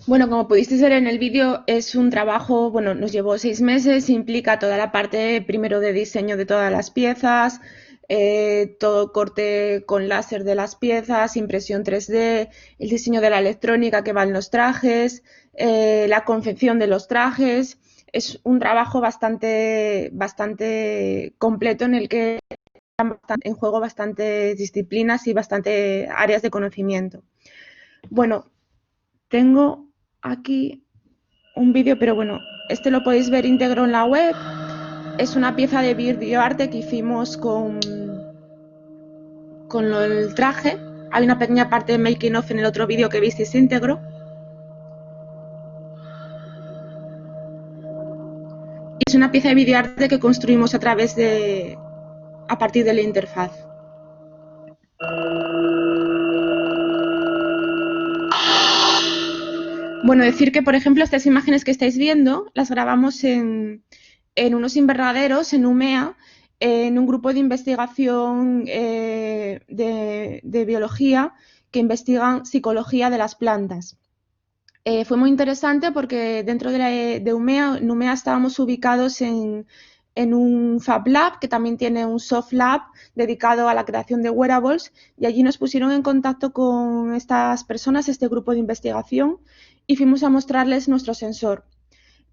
Speaker 2: Bueno, como pudisteis ver en el vídeo, es un trabajo, bueno, nos llevó 6 meses, implica toda la parte primero de diseño de todas las piezas, todo corte con láser de las piezas, impresión 3D, el diseño de la electrónica que va en los trajes, la confección de los trajes. Es un trabajo bastante completo en el que están en juego bastantes disciplinas y bastantes áreas de conocimiento. Bueno, tengo aquí un vídeo, pero bueno, este lo podéis ver íntegro en la web. Es una pieza de videoarte que hicimos con el traje. Hay una pequeña parte de making of en el otro vídeo que visteis íntegro. Y es una pieza de videoarte que construimos a partir de la interfaz. Bueno, decir que, por ejemplo, estas imágenes que estáis viendo las grabamos en unos invernaderos en Umea, en un grupo de investigación de biología que investigan psicología de las plantas. Fue muy interesante porque dentro de Umea, en Umea estábamos ubicados en un Fab Lab, que también tiene un Soft Lab dedicado a la creación de wearables, y allí nos pusieron en contacto con estas personas, este grupo de investigación, y fuimos a mostrarles nuestro sensor.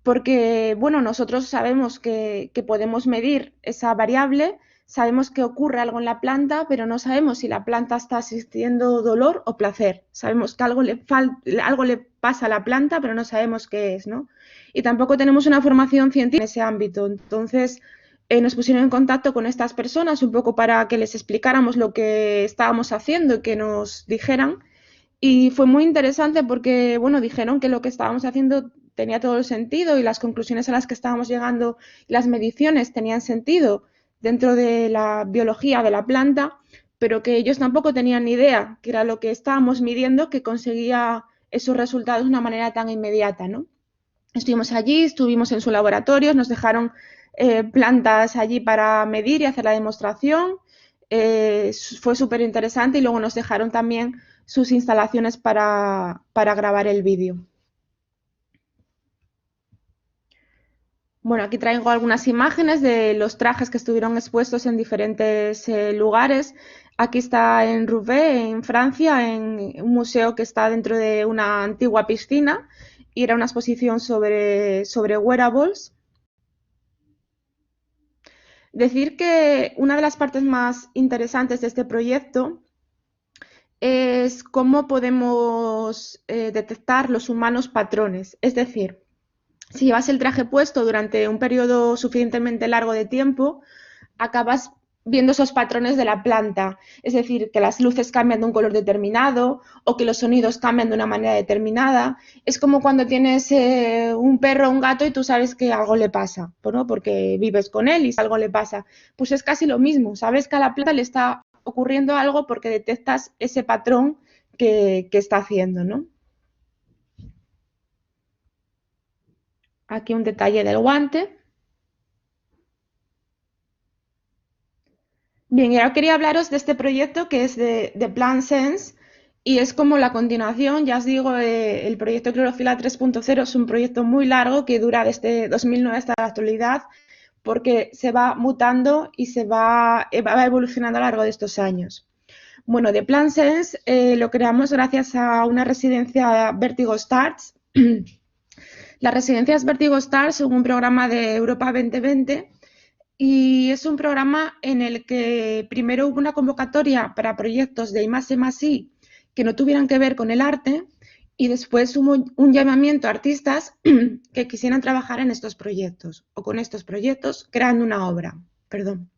Speaker 2: Porque, bueno, nosotros sabemos que podemos medir esa variable, sabemos que ocurre algo en la planta, pero no sabemos si la planta está sintiendo dolor o placer. Sabemos que algo le pasa a la planta, pero no sabemos qué es, ¿no? Y tampoco tenemos una formación científica en ese ámbito. Entonces, nos pusieron en contacto con estas personas un poco para que les explicáramos lo que estábamos haciendo y que nos dijeran. Y fue muy interesante porque, bueno, dijeron que lo que estábamos haciendo tenía todo el sentido y las conclusiones a las que estábamos llegando, las mediciones tenían sentido dentro de la biología de la planta, pero que ellos tampoco tenían ni idea que era lo que estábamos midiendo que conseguía esos resultados de una manera tan inmediata, ¿no? Estuvimos allí, estuvimos en su laboratorio, nos dejaron plantas allí para medir y hacer la demostración. Fue súper interesante y luego nos dejaron también sus instalaciones para grabar el vídeo. Bueno, aquí traigo algunas imágenes de los trajes que estuvieron expuestos en diferentes lugares. Aquí está en Roubaix, en Francia, en un museo que está dentro de una antigua piscina y era una exposición sobre wearables. Decir que una de las partes más interesantes de este proyecto es cómo podemos detectar los humanos patrones. Es decir, si llevas el traje puesto durante un periodo suficientemente largo de tiempo, acabas viendo esos patrones de la planta. Es decir, que las luces cambian de un color determinado o que los sonidos cambian de una manera determinada. Es como cuando tienes un perro o un gato y tú sabes que algo le pasa, ¿no? Porque vives con él y algo le pasa. Pues es casi lo mismo. Sabes que a la planta le está ocurriendo algo porque detectas ese patrón que está haciendo, ¿no? Aquí un detalle del guante. Bien, y ahora quería hablaros de este proyecto que es de Plant Sense y es como la continuación, ya os digo, el proyecto Clorofila 3.0 es un proyecto muy largo que dura desde 2009 hasta la actualidad porque se va mutando y va evolucionando a lo largo de estos años. Bueno, de Plant Sense lo creamos gracias a una residencia Vertigo Stars. Las residencias Vertigo Stars son un programa de Europa 2020 y es un programa en el que primero hubo una convocatoria para proyectos de I+D+I que no tuvieran que ver con el arte y después hubo un llamamiento a artistas que quisieran trabajar en estos proyectos o con estos proyectos creando una obra. Perdón.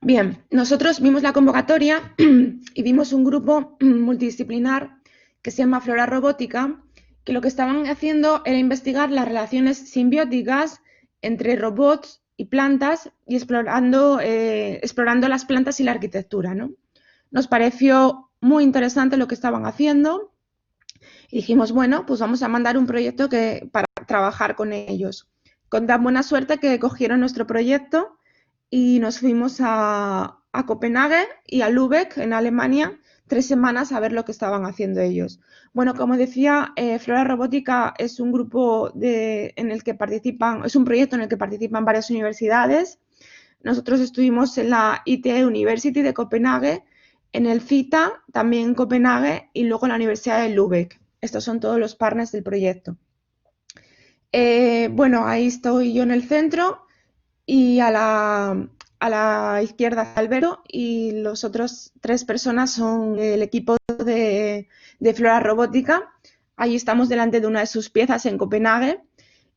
Speaker 2: Bien, nosotros vimos la convocatoria y vimos un grupo multidisciplinar que se llama Flora Robótica, que lo que estaban haciendo era investigar las relaciones simbióticas entre robots y plantas y explorando las plantas y la arquitectura, ¿no? Nos pareció muy interesante lo que estaban haciendo y dijimos, bueno, pues vamos a mandar un proyecto para trabajar con ellos. con tan buena suerte que cogieron nuestro proyecto y nos fuimos a Copenhague y a Lübeck, en Alemania, 3 semanas a ver lo que estaban haciendo ellos. Bueno, como decía, Flora Robótica es un grupo en el que participan, es un proyecto en el que participan varias universidades. Nosotros estuvimos en la ITE University de Copenhague, en el CITA, también en Copenhague, y luego en la Universidad de Lübeck. Estos son todos los partners del proyecto. Bueno, ahí estoy yo en el centro y a la izquierda está Alberto y los otros 3 personas son el equipo de Flora Robótica. Allí estamos delante de una de sus piezas en Copenhague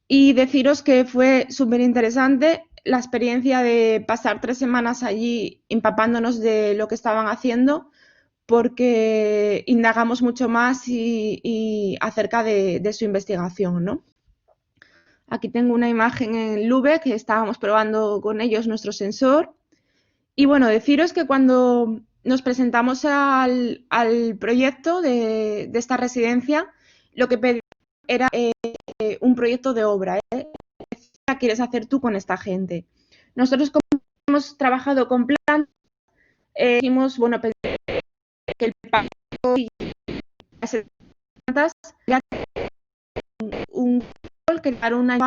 Speaker 2: y deciros que fue súper interesante la experiencia de pasar 3 semanas allí empapándonos de lo que estaban haciendo, porque indagamos mucho más y acerca de su investigación, ¿no? Aquí tengo una imagen en Lübeck que estábamos probando con ellos nuestro sensor. Y bueno, deciros que cuando nos presentamos al proyecto de esta residencia, lo que pedimos era un proyecto de obra. ¿Qué quieres hacer tú con esta gente? Nosotros, como hemos trabajado con plantas, dijimos, bueno, que el pacto y las plantas era un crear una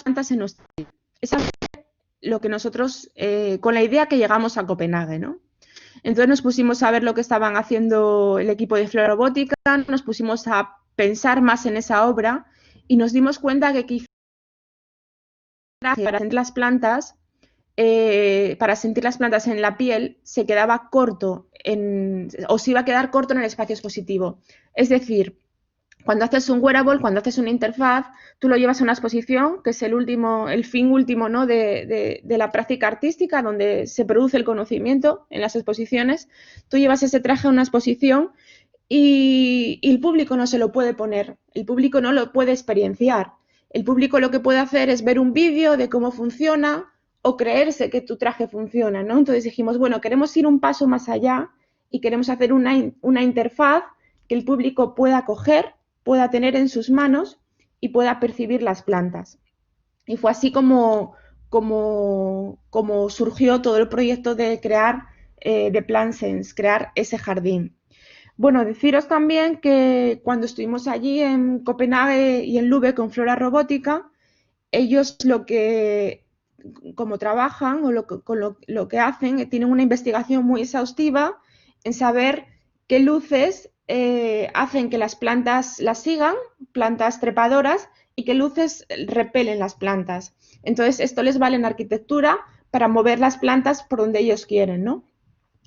Speaker 2: plantas en nuestra vida. Esa es lo que nosotros, con la idea que llegamos a Copenhague, ¿no? Entonces nos pusimos a ver lo que estaban haciendo el equipo de Flora Robótica, nos pusimos a pensar más en esa obra y nos dimos cuenta que quizás para sentir las plantas, en la piel se quedaba corto o se iba a quedar corto en el espacio expositivo. Es decir, cuando haces un wearable, cuando haces una interfaz, tú lo llevas a una exposición, que es el fin último, ¿no?, de la práctica artística, donde se produce el conocimiento en las exposiciones. Tú llevas ese traje a una exposición y el público no se lo puede poner, el público no lo puede experienciar. El público lo que puede hacer es ver un vídeo de cómo funciona o creerse que tu traje funciona, ¿no? Entonces dijimos, bueno, queremos ir un paso más allá y queremos hacer una interfaz que el público pueda coger, pueda tener en sus manos y pueda percibir las plantas. Y fue así como surgió todo el proyecto de crear de PlantSense, crear ese jardín. Bueno, deciros también que cuando estuvimos allí en Copenhague y en Lübeck con Flora Robótica, ellos como trabajan o lo que hacen, tienen una investigación muy exhaustiva en saber qué luces hacen que las plantas las sigan, plantas trepadoras, y qué luces repelen las plantas. Entonces, esto les vale en arquitectura para mover las plantas por donde ellos quieren, ¿no?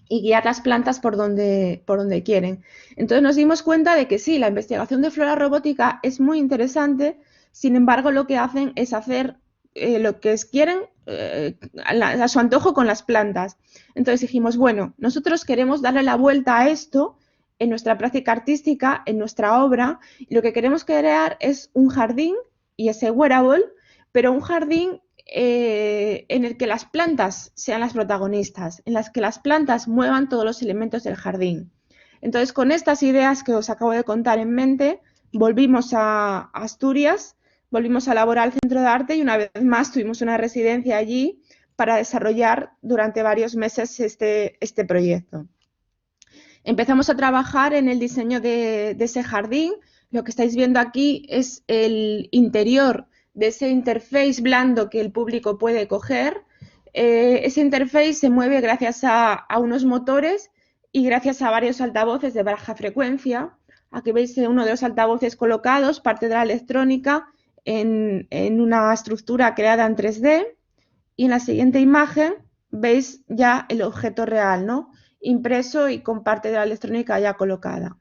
Speaker 2: Y guiar las plantas por donde quieren. Entonces nos dimos cuenta de que sí, la investigación de Flora Robótica es muy interesante, sin embargo lo que hacen es hacer lo que quieren a su antojo con las plantas. Entonces dijimos, bueno, nosotros queremos darle la vuelta a esto en nuestra práctica artística, en nuestra obra, y lo que queremos crear es un jardín y ese wearable, pero un jardín en el que las plantas sean las protagonistas, en las que las plantas muevan todos los elementos del jardín. Entonces, con estas ideas que os acabo de contar en mente, volvimos a Asturias, volvimos a Laboral Centro de Arte y una vez más tuvimos una residencia allí para desarrollar durante varios meses este proyecto. Empezamos a trabajar en el diseño de ese jardín. Lo que estáis viendo aquí es el interior de ese interface blando que el público puede coger. Ese interface se mueve gracias a unos motores y gracias a varios altavoces de baja frecuencia. Aquí veis uno de los altavoces colocados, parte de la electrónica, en una estructura creada en 3D. Y en la siguiente imagen veis ya el objeto real, ¿no?, impreso y con parte de la electrónica ya colocada.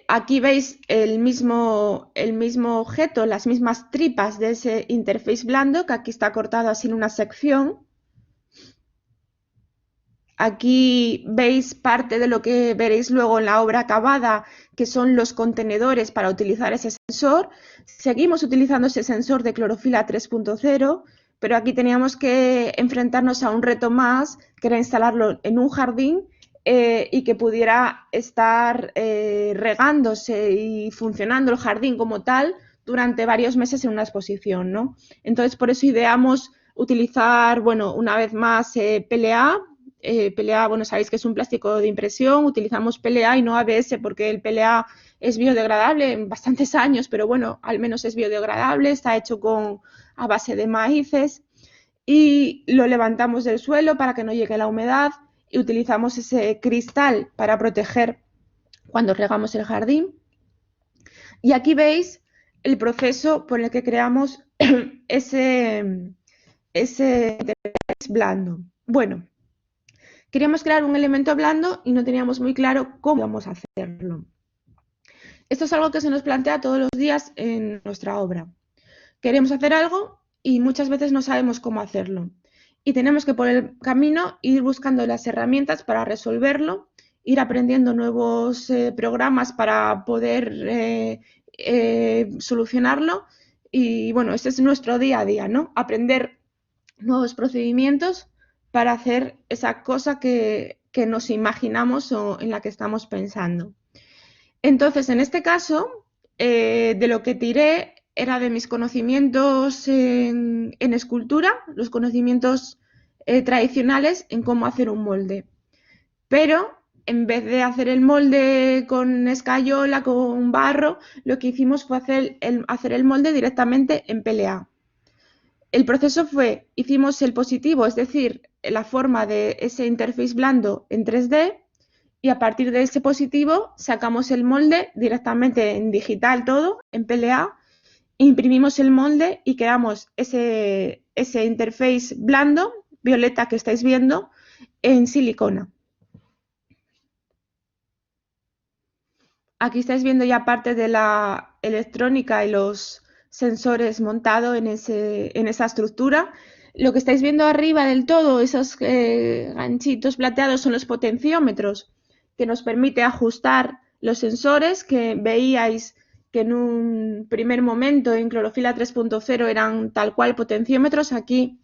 Speaker 2: Aquí veis el mismo objeto, las mismas tripas de ese interface blando, que aquí está cortado así en una sección. Aquí veis parte de lo que veréis luego en la obra acabada, que son los contenedores para utilizar ese sensor. Seguimos utilizando ese sensor de clorofila 3.0, pero aquí teníamos que enfrentarnos a un reto más, que era instalarlo en un jardín y que pudiera estar regándose y funcionando el jardín como tal durante varios meses en una exposición, ¿no? Entonces, por eso ideamos utilizar, bueno, una vez más PLA. PLA, bueno, sabéis que es un plástico de impresión, utilizamos PLA y no ABS porque el PLA es biodegradable en bastantes años, pero bueno, al menos es biodegradable, está hecho a base de maíces y lo levantamos del suelo para que no llegue la humedad y utilizamos ese cristal para proteger cuando regamos el jardín. Y aquí veis el proceso por el que creamos ese interface blando. Bueno, queríamos crear un elemento blando y no teníamos muy claro cómo íbamos a hacerlo. Esto es algo que se nos plantea todos los días en nuestra obra. Queremos hacer algo y muchas veces no sabemos cómo hacerlo. Y tenemos que por el camino ir buscando las herramientas para resolverlo, ir aprendiendo nuevos programas para poder solucionarlo. Y bueno, este es nuestro día a día, ¿no? Aprender nuevos procedimientos para hacer esa cosa que nos imaginamos o en la que estamos pensando. Entonces, en este caso, de lo que tiré era de mis conocimientos en escultura, los conocimientos tradicionales en cómo hacer un molde. Pero en vez de hacer el molde con escayola, con barro, lo que hicimos fue hacer el molde directamente en PLA. El proceso fue, hicimos el positivo, es decir, la forma de ese interface blando en 3D, y a partir de ese positivo sacamos el molde directamente en digital todo, en PLA, imprimimos el molde y creamos ese interface blando, violeta que estáis viendo, en silicona. Aquí estáis viendo ya parte de la electrónica y los sensores montados en esa estructura. Lo que estáis viendo arriba del todo, esos ganchitos plateados, son los potenciómetros que nos permite ajustar los sensores que veíais que en un primer momento en Clorofila 3.0 eran tal cual potenciómetros. Aquí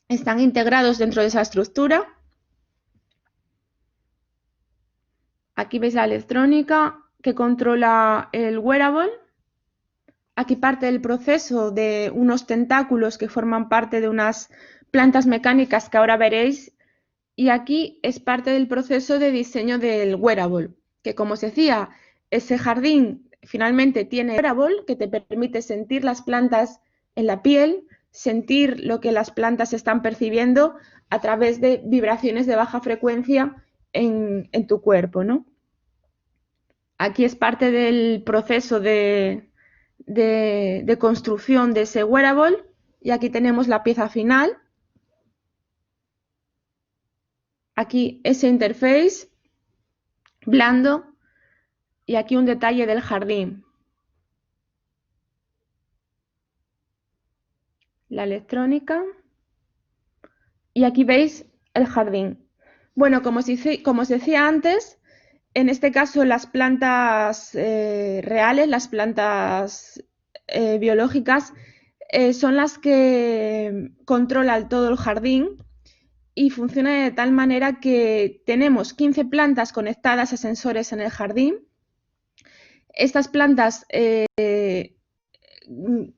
Speaker 2: están integrados dentro de esa estructura. Aquí veis la electrónica que controla el wearable. Aquí parte del proceso de unos tentáculos que forman parte de unas plantas mecánicas que ahora veréis. Y aquí es parte del proceso de diseño del wearable, que como os decía, ese jardín finalmente tiene wearable que te permite sentir las plantas en la piel, sentir lo que las plantas están percibiendo a través de vibraciones de baja frecuencia en tu cuerpo, ¿no? Aquí es parte del proceso de construcción de ese wearable y aquí tenemos la pieza final. Aquí ese interface blando y aquí un detalle del jardín. La electrónica y aquí veis el jardín. Bueno, como os decía antes, en este caso las plantas reales, las plantas biológicas, son las que controlan todo el jardín y funciona de tal manera que tenemos 15 plantas conectadas a sensores en el jardín. Estas plantas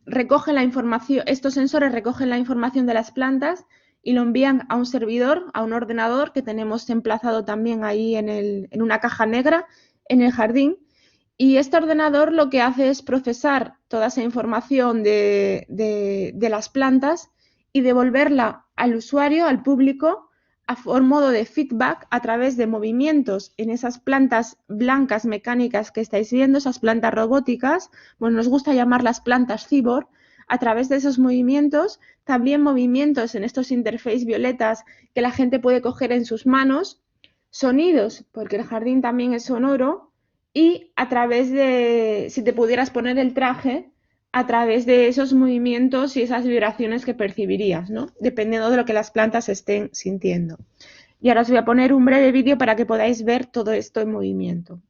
Speaker 2: recogen la información, estos sensores recogen la información de las plantas y lo envían a un servidor, a un ordenador que tenemos emplazado también ahí en una caja negra en el jardín. Y este ordenador lo que hace es procesar toda esa información de las plantas y devolverla al usuario, al público, a modo de feedback a través de movimientos en esas plantas blancas mecánicas que estáis viendo, esas plantas robóticas, bueno, nos gusta llamarlas plantas cyborg. A través de esos movimientos, también movimientos en estos interfaces violetas que la gente puede coger en sus manos, sonidos, porque el jardín también es sonoro, y a través de, si te pudieras poner el traje, a través de esos movimientos y esas vibraciones que percibirías, ¿no? Dependiendo de lo que las plantas estén sintiendo. Y ahora os voy a poner un breve vídeo para que podáis ver todo esto en movimiento.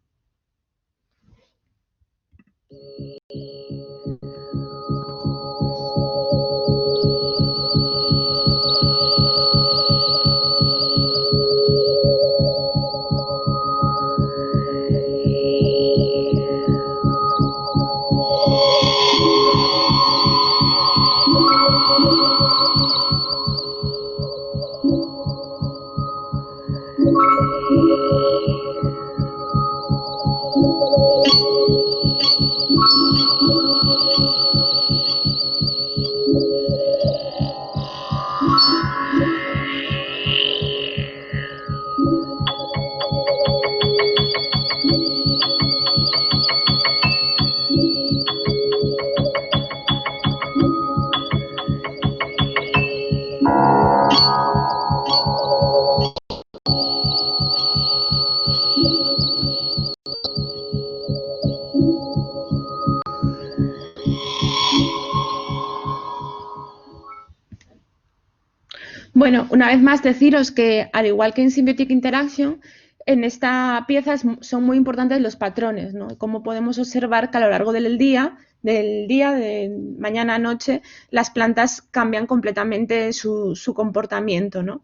Speaker 2: Bueno, una vez más deciros que, al igual que en Symbiotic Interaction, en esta pieza son muy importantes los patrones, ¿no? Cómo podemos observar que a lo largo del día, de mañana a noche, las plantas cambian completamente su comportamiento, ¿no?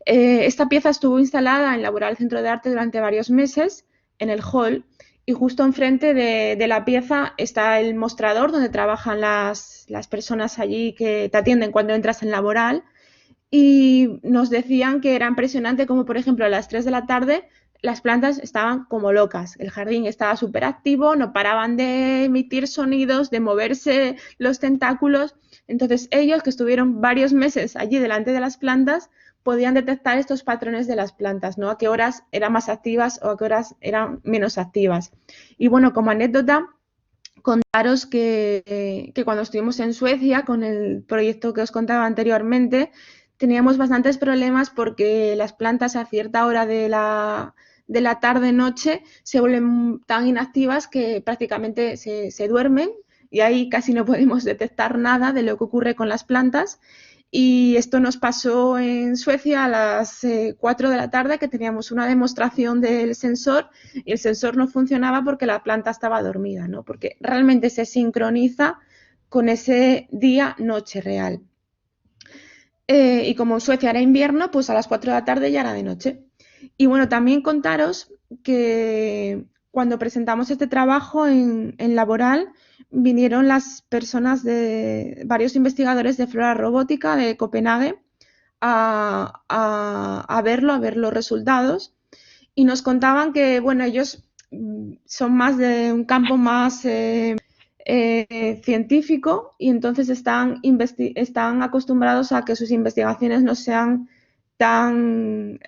Speaker 2: Esta pieza estuvo instalada en Laboral Centro de Arte durante varios meses, en el hall, y justo enfrente de la pieza está el mostrador donde trabajan las personas allí que te atienden cuando entras en Laboral, y nos decían que era impresionante como, por ejemplo, a las 3 de la tarde las plantas estaban como locas, el jardín estaba súper activo, no paraban de emitir sonidos, de moverse los tentáculos. Entonces ellos, que estuvieron varios meses allí delante de las plantas, podían detectar estos patrones de las plantas, ¿no? A qué horas eran más activas o a qué horas eran menos activas. Y bueno, como anécdota, contaros que cuando estuvimos en Suecia con el proyecto que os contaba anteriormente, teníamos bastantes problemas porque las plantas a cierta hora de la tarde-noche se vuelven tan inactivas que prácticamente se duermen, y ahí casi no podemos detectar nada de lo que ocurre con las plantas. Y esto nos pasó en Suecia a las 4 de la tarde, que teníamos una demostración del sensor y el sensor no funcionaba porque la planta estaba dormida, ¿no? Porque realmente se sincroniza con ese día-noche real. Y como en Suecia era invierno, pues a las 4 de la tarde ya era de noche. Y bueno, también contaros que cuando presentamos este trabajo en Laboral, vinieron las personas de varios investigadores de Flora Robótica de Copenhague a verlo, a ver los resultados, y nos contaban que, bueno, ellos son más de un campo más científico, y entonces están acostumbrados a que sus investigaciones no sean tan,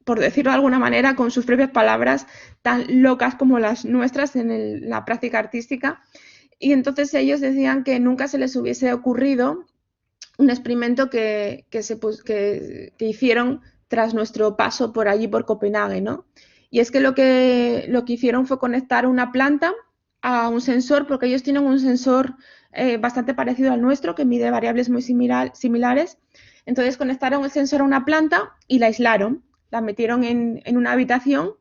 Speaker 2: por decirlo de alguna manera, con sus propias palabras, tan locas como las nuestras en la práctica artística. Y entonces ellos decían que nunca se les hubiese ocurrido un experimento que hicieron tras nuestro paso por allí, por Copenhague, ¿no? Y es que lo que hicieron fue conectar una planta a un sensor, porque ellos tienen un sensor bastante parecido al nuestro, que mide variables muy similares. Entonces conectaron el sensor a una planta y la aislaron, la metieron en una habitación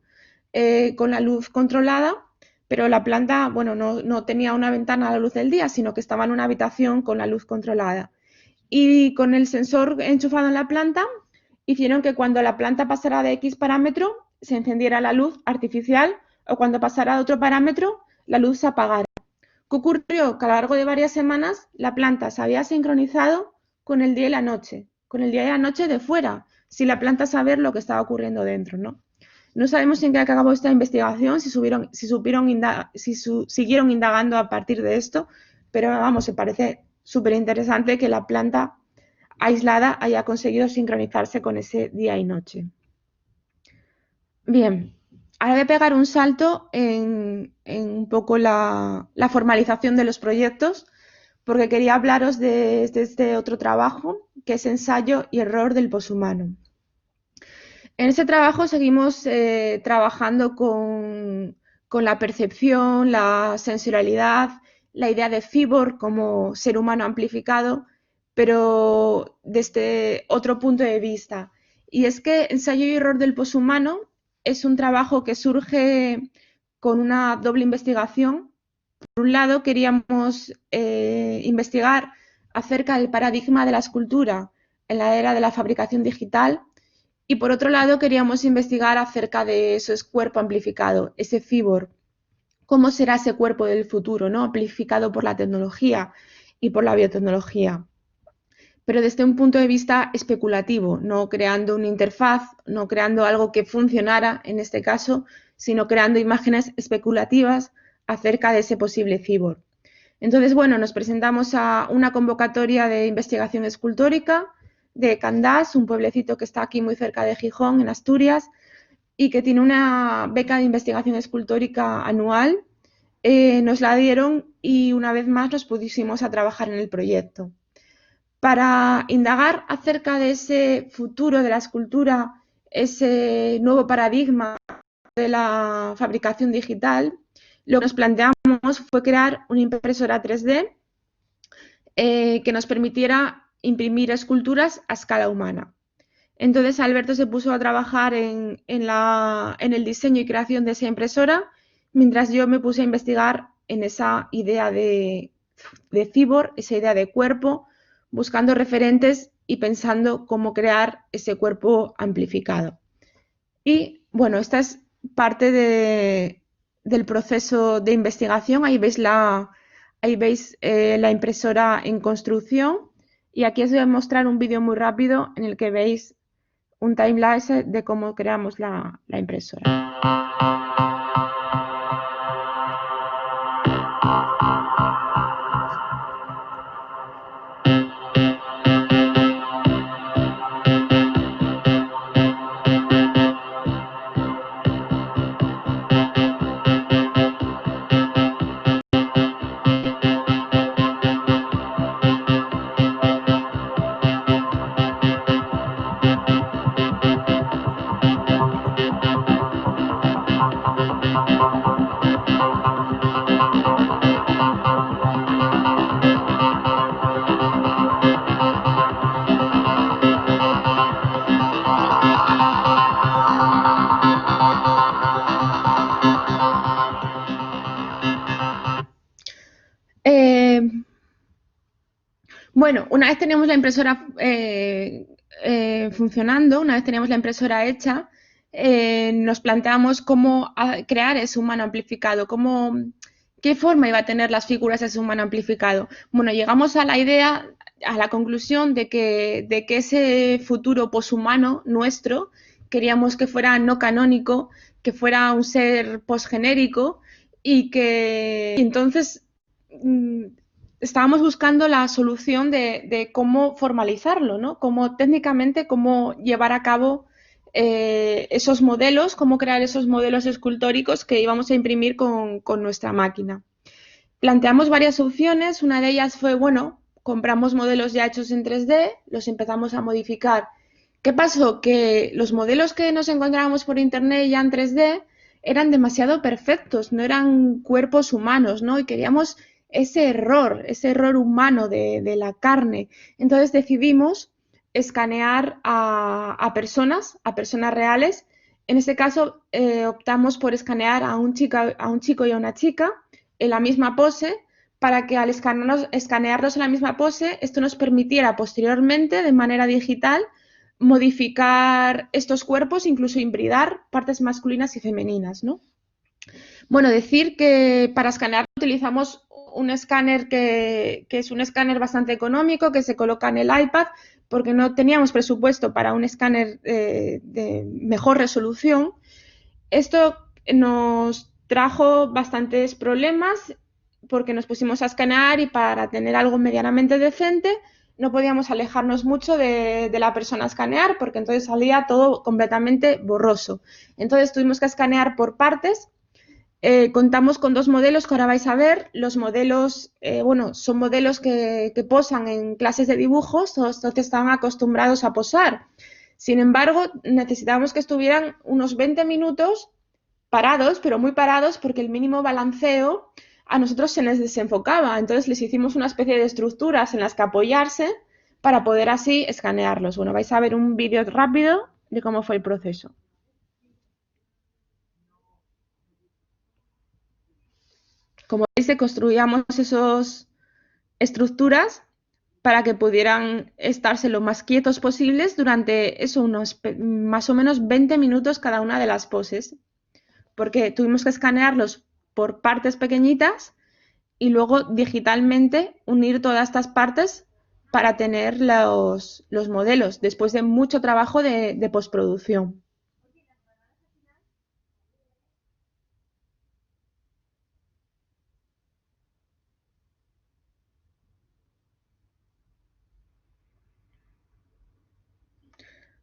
Speaker 2: con la luz controlada, pero la planta, bueno, no tenía una ventana a la luz del día, sino que estaba en una habitación con la luz controlada. Y con el sensor enchufado en la planta, hicieron que cuando la planta pasara de X parámetro, se encendiera la luz artificial, o cuando pasara de otro parámetro, la luz se apagara. ¿Qué ocurrió? Que a lo largo de varias semanas la planta se había sincronizado con el día y la noche, con el día y la noche de fuera, sin la planta saber lo que estaba ocurriendo dentro, ¿no? No sabemos en qué acabó esta investigación, si siguieron indagando a partir de esto, pero vamos, me parece súper interesante que la planta aislada haya conseguido sincronizarse con ese día y noche. Bien, ahora voy a pegar un salto en un poco la formalización de los proyectos, porque quería hablaros de este otro trabajo, que es ensayo y error del poshumano. En este trabajo seguimos trabajando con la percepción, la sensorialidad, la idea de Fibor como ser humano amplificado, pero desde otro punto de vista. Y es que ensayo y error del poshumano es un trabajo que surge con una doble investigación. Por un lado, queríamos investigar acerca del paradigma de la escultura en la era de la fabricación digital, y por otro lado queríamos investigar acerca de ese cuerpo amplificado, ese Fibor. ¿Cómo será ese cuerpo del futuro, ¿no? Amplificado por la tecnología y por la biotecnología? Pero desde un punto de vista especulativo, no creando una interfaz, no creando algo que funcionara en este caso, sino creando imágenes especulativas acerca de ese posible Fibor. Entonces, bueno, nos presentamos a una convocatoria de investigación escultórica de Candás, un pueblecito que está aquí muy cerca de Gijón, en Asturias, y que tiene una beca de investigación escultórica anual. Nos la dieron y una vez más nos pusimos a trabajar en el proyecto. Para indagar acerca de ese futuro de la escultura, ese nuevo paradigma de la fabricación digital, lo que nos planteamos fue crear una impresora 3D que nos permitiera imprimir esculturas a escala humana. Entonces Alberto se puso a trabajar en el diseño y creación de esa impresora, mientras yo me puse a investigar en esa idea de cyborg, esa idea de cuerpo, buscando referentes y pensando cómo crear ese cuerpo amplificado. Y bueno, esta es parte del proceso de investigación. Ahí veis la impresora en construcción. Y aquí os voy a mostrar un vídeo muy rápido en el que veis un timelapse de cómo creamos la impresora. Bueno, una vez teníamos la impresora funcionando, una vez teníamos la impresora hecha, nos planteamos cómo crear ese humano amplificado, qué forma iba a tener las figuras de ese humano amplificado. Bueno, llegamos a la idea, a la conclusión de que ese futuro poshumano nuestro queríamos que fuera no canónico, que fuera un ser posgenérico y que entonces estábamos buscando la solución de cómo formalizarlo, ¿no? Técnicamente, cómo llevar a cabo esos modelos, cómo crear esos modelos escultóricos que íbamos a imprimir con nuestra máquina. Planteamos varias opciones, una de ellas fue, bueno, compramos modelos ya hechos en 3D, los empezamos a modificar. ¿Qué pasó? Que los modelos que nos encontrábamos por internet ya en 3D eran demasiado perfectos, no eran cuerpos humanos, ¿no? Y queríamos ese error humano de la carne. Entonces decidimos escanear a personas reales. En este caso optamos por escanear a un chico y a una chica en la misma pose, para que al escanearlos en la misma pose, esto nos permitiera posteriormente, de manera digital, modificar estos cuerpos, incluso hibridar partes masculinas y femeninas, ¿no? Bueno, decir que para escanear utilizamos un escáner que es un escáner bastante económico, que se coloca en el iPad, porque no teníamos presupuesto para un escáner de mejor resolución. Esto nos trajo bastantes problemas porque nos pusimos a escanear y para tener algo medianamente decente no podíamos alejarnos mucho de la persona a escanear porque entonces salía todo completamente borroso. Entonces tuvimos que escanear por partes. Contamos con dos modelos que ahora vais a ver. Los modelos, bueno, son modelos que posan en clases de dibujos, entonces estaban acostumbrados a posar. Sin embargo, necesitábamos que estuvieran unos 20 minutos parados, pero muy parados, porque el mínimo balanceo a nosotros se les desenfocaba. Entonces les hicimos una especie de estructuras en las que apoyarse para poder así escanearlos. Bueno, vais a ver un vídeo rápido de cómo fue el proceso. Como veis, construíamos esas estructuras para que pudieran estarse lo más quietos posibles durante eso, unos más o menos 20 minutos cada una de las poses, porque tuvimos que escanearlos por partes pequeñitas y luego digitalmente unir todas estas partes para tener los modelos, después de mucho trabajo de postproducción.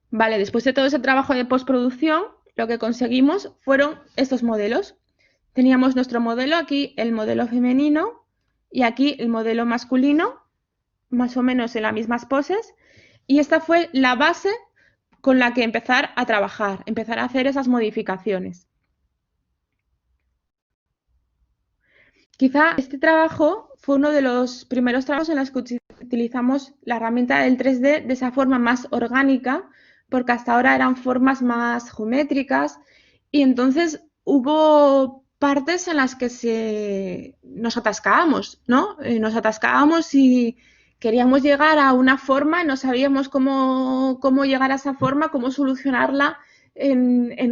Speaker 2: Vale, después de todo ese trabajo de postproducción, lo que conseguimos fueron estos modelos. Teníamos nuestro modelo aquí, el modelo femenino, y aquí el modelo masculino, más o menos en las mismas poses, y esta fue la base con la que empezar a trabajar, empezar a hacer esas modificaciones. Quizá este trabajo fue uno de los primeros trabajos en los que utilizamos la herramienta del 3D de esa forma más orgánica, porque hasta ahora eran formas más geométricas y entonces hubo partes en las que nos atascábamos, ¿no? Nos atascábamos y queríamos llegar a una forma, no sabíamos cómo llegar a esa forma, cómo solucionarla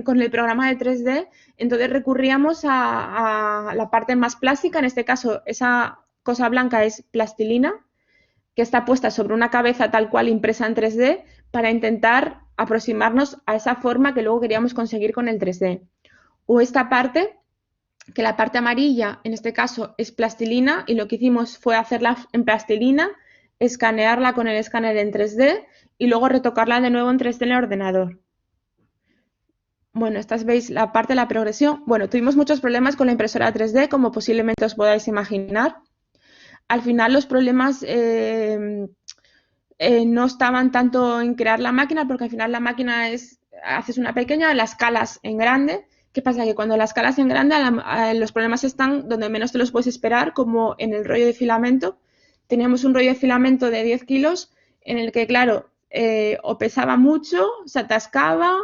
Speaker 2: con el programa de 3D, entonces recurríamos a la parte más plástica, en este caso esa cosa blanca es plastilina, que está puesta sobre una cabeza tal cual impresa en 3D para intentar aproximarnos a esa forma que luego queríamos conseguir con el 3D. O esta parte, que la parte amarilla en este caso es plastilina y lo que hicimos fue hacerla en plastilina, escanearla con el escáner en 3D y luego retocarla de nuevo en 3D en el ordenador. Bueno, esta veis la parte de la progresión. Bueno, tuvimos muchos problemas con la impresora 3D, como posiblemente os podáis imaginar. Al final los problemas no estaban tanto en crear la máquina, porque al final la máquina haces una pequeña, la escalas en grande. ¿Qué pasa? Que cuando la escalas en grande los problemas están donde menos te los puedes esperar, como en el rollo de filamento. Teníamos un rollo de filamento de 10 kilos en el que, claro, o pesaba mucho, se atascaba,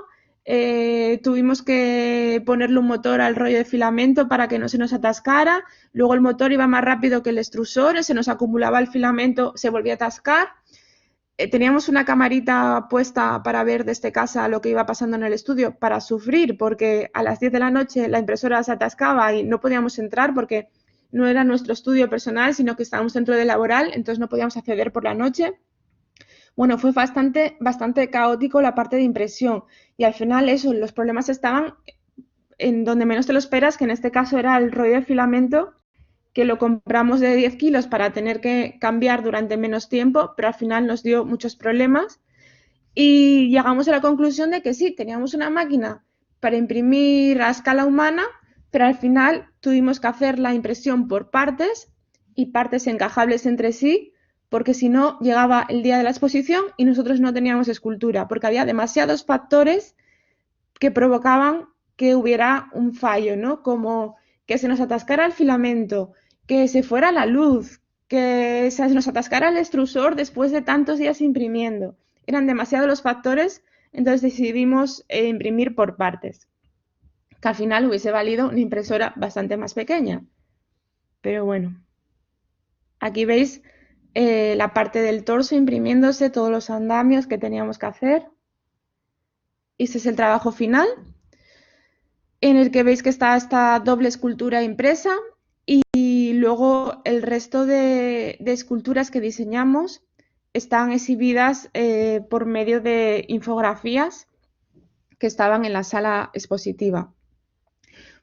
Speaker 2: tuvimos que ponerle un motor al rollo de filamento para que no se nos atascara, luego el motor iba más rápido que el extrusor, se nos acumulaba el filamento, se volvía a atascar. Teníamos una camarita puesta para ver desde casa lo que iba pasando en el estudio, para sufrir, porque a las 10 de la noche la impresora se atascaba y no podíamos entrar porque no era nuestro estudio personal, sino que estábamos dentro del laboral, entonces no podíamos acceder por la noche. Bueno, fue bastante caótico la parte de impresión y al final eso, los problemas estaban en donde menos te lo esperas, que en este caso era el rollo de filamento, que lo compramos de 10 kilos para tener que cambiar durante menos tiempo, pero al final nos dio muchos problemas y llegamos a la conclusión de que sí, teníamos una máquina para imprimir a escala humana, pero al final tuvimos que hacer la impresión por partes y partes encajables entre sí, porque si no llegaba el día de la exposición y nosotros no teníamos escultura, porque había demasiados factores que provocaban que hubiera un fallo, ¿no? Como que se nos atascara el filamento, que se fuera la luz, que se nos atascara el extrusor después de tantos días imprimiendo. Eran demasiados los factores, entonces decidimos imprimir por partes, que al final hubiese valido una impresora bastante más pequeña. Pero bueno, aquí veis la parte del torso imprimiéndose, todos los andamios que teníamos que hacer. Este es el trabajo final, en el que veis que está esta doble escultura impresa y luego el resto de esculturas que diseñamos están exhibidas por medio de infografías que estaban en la sala expositiva.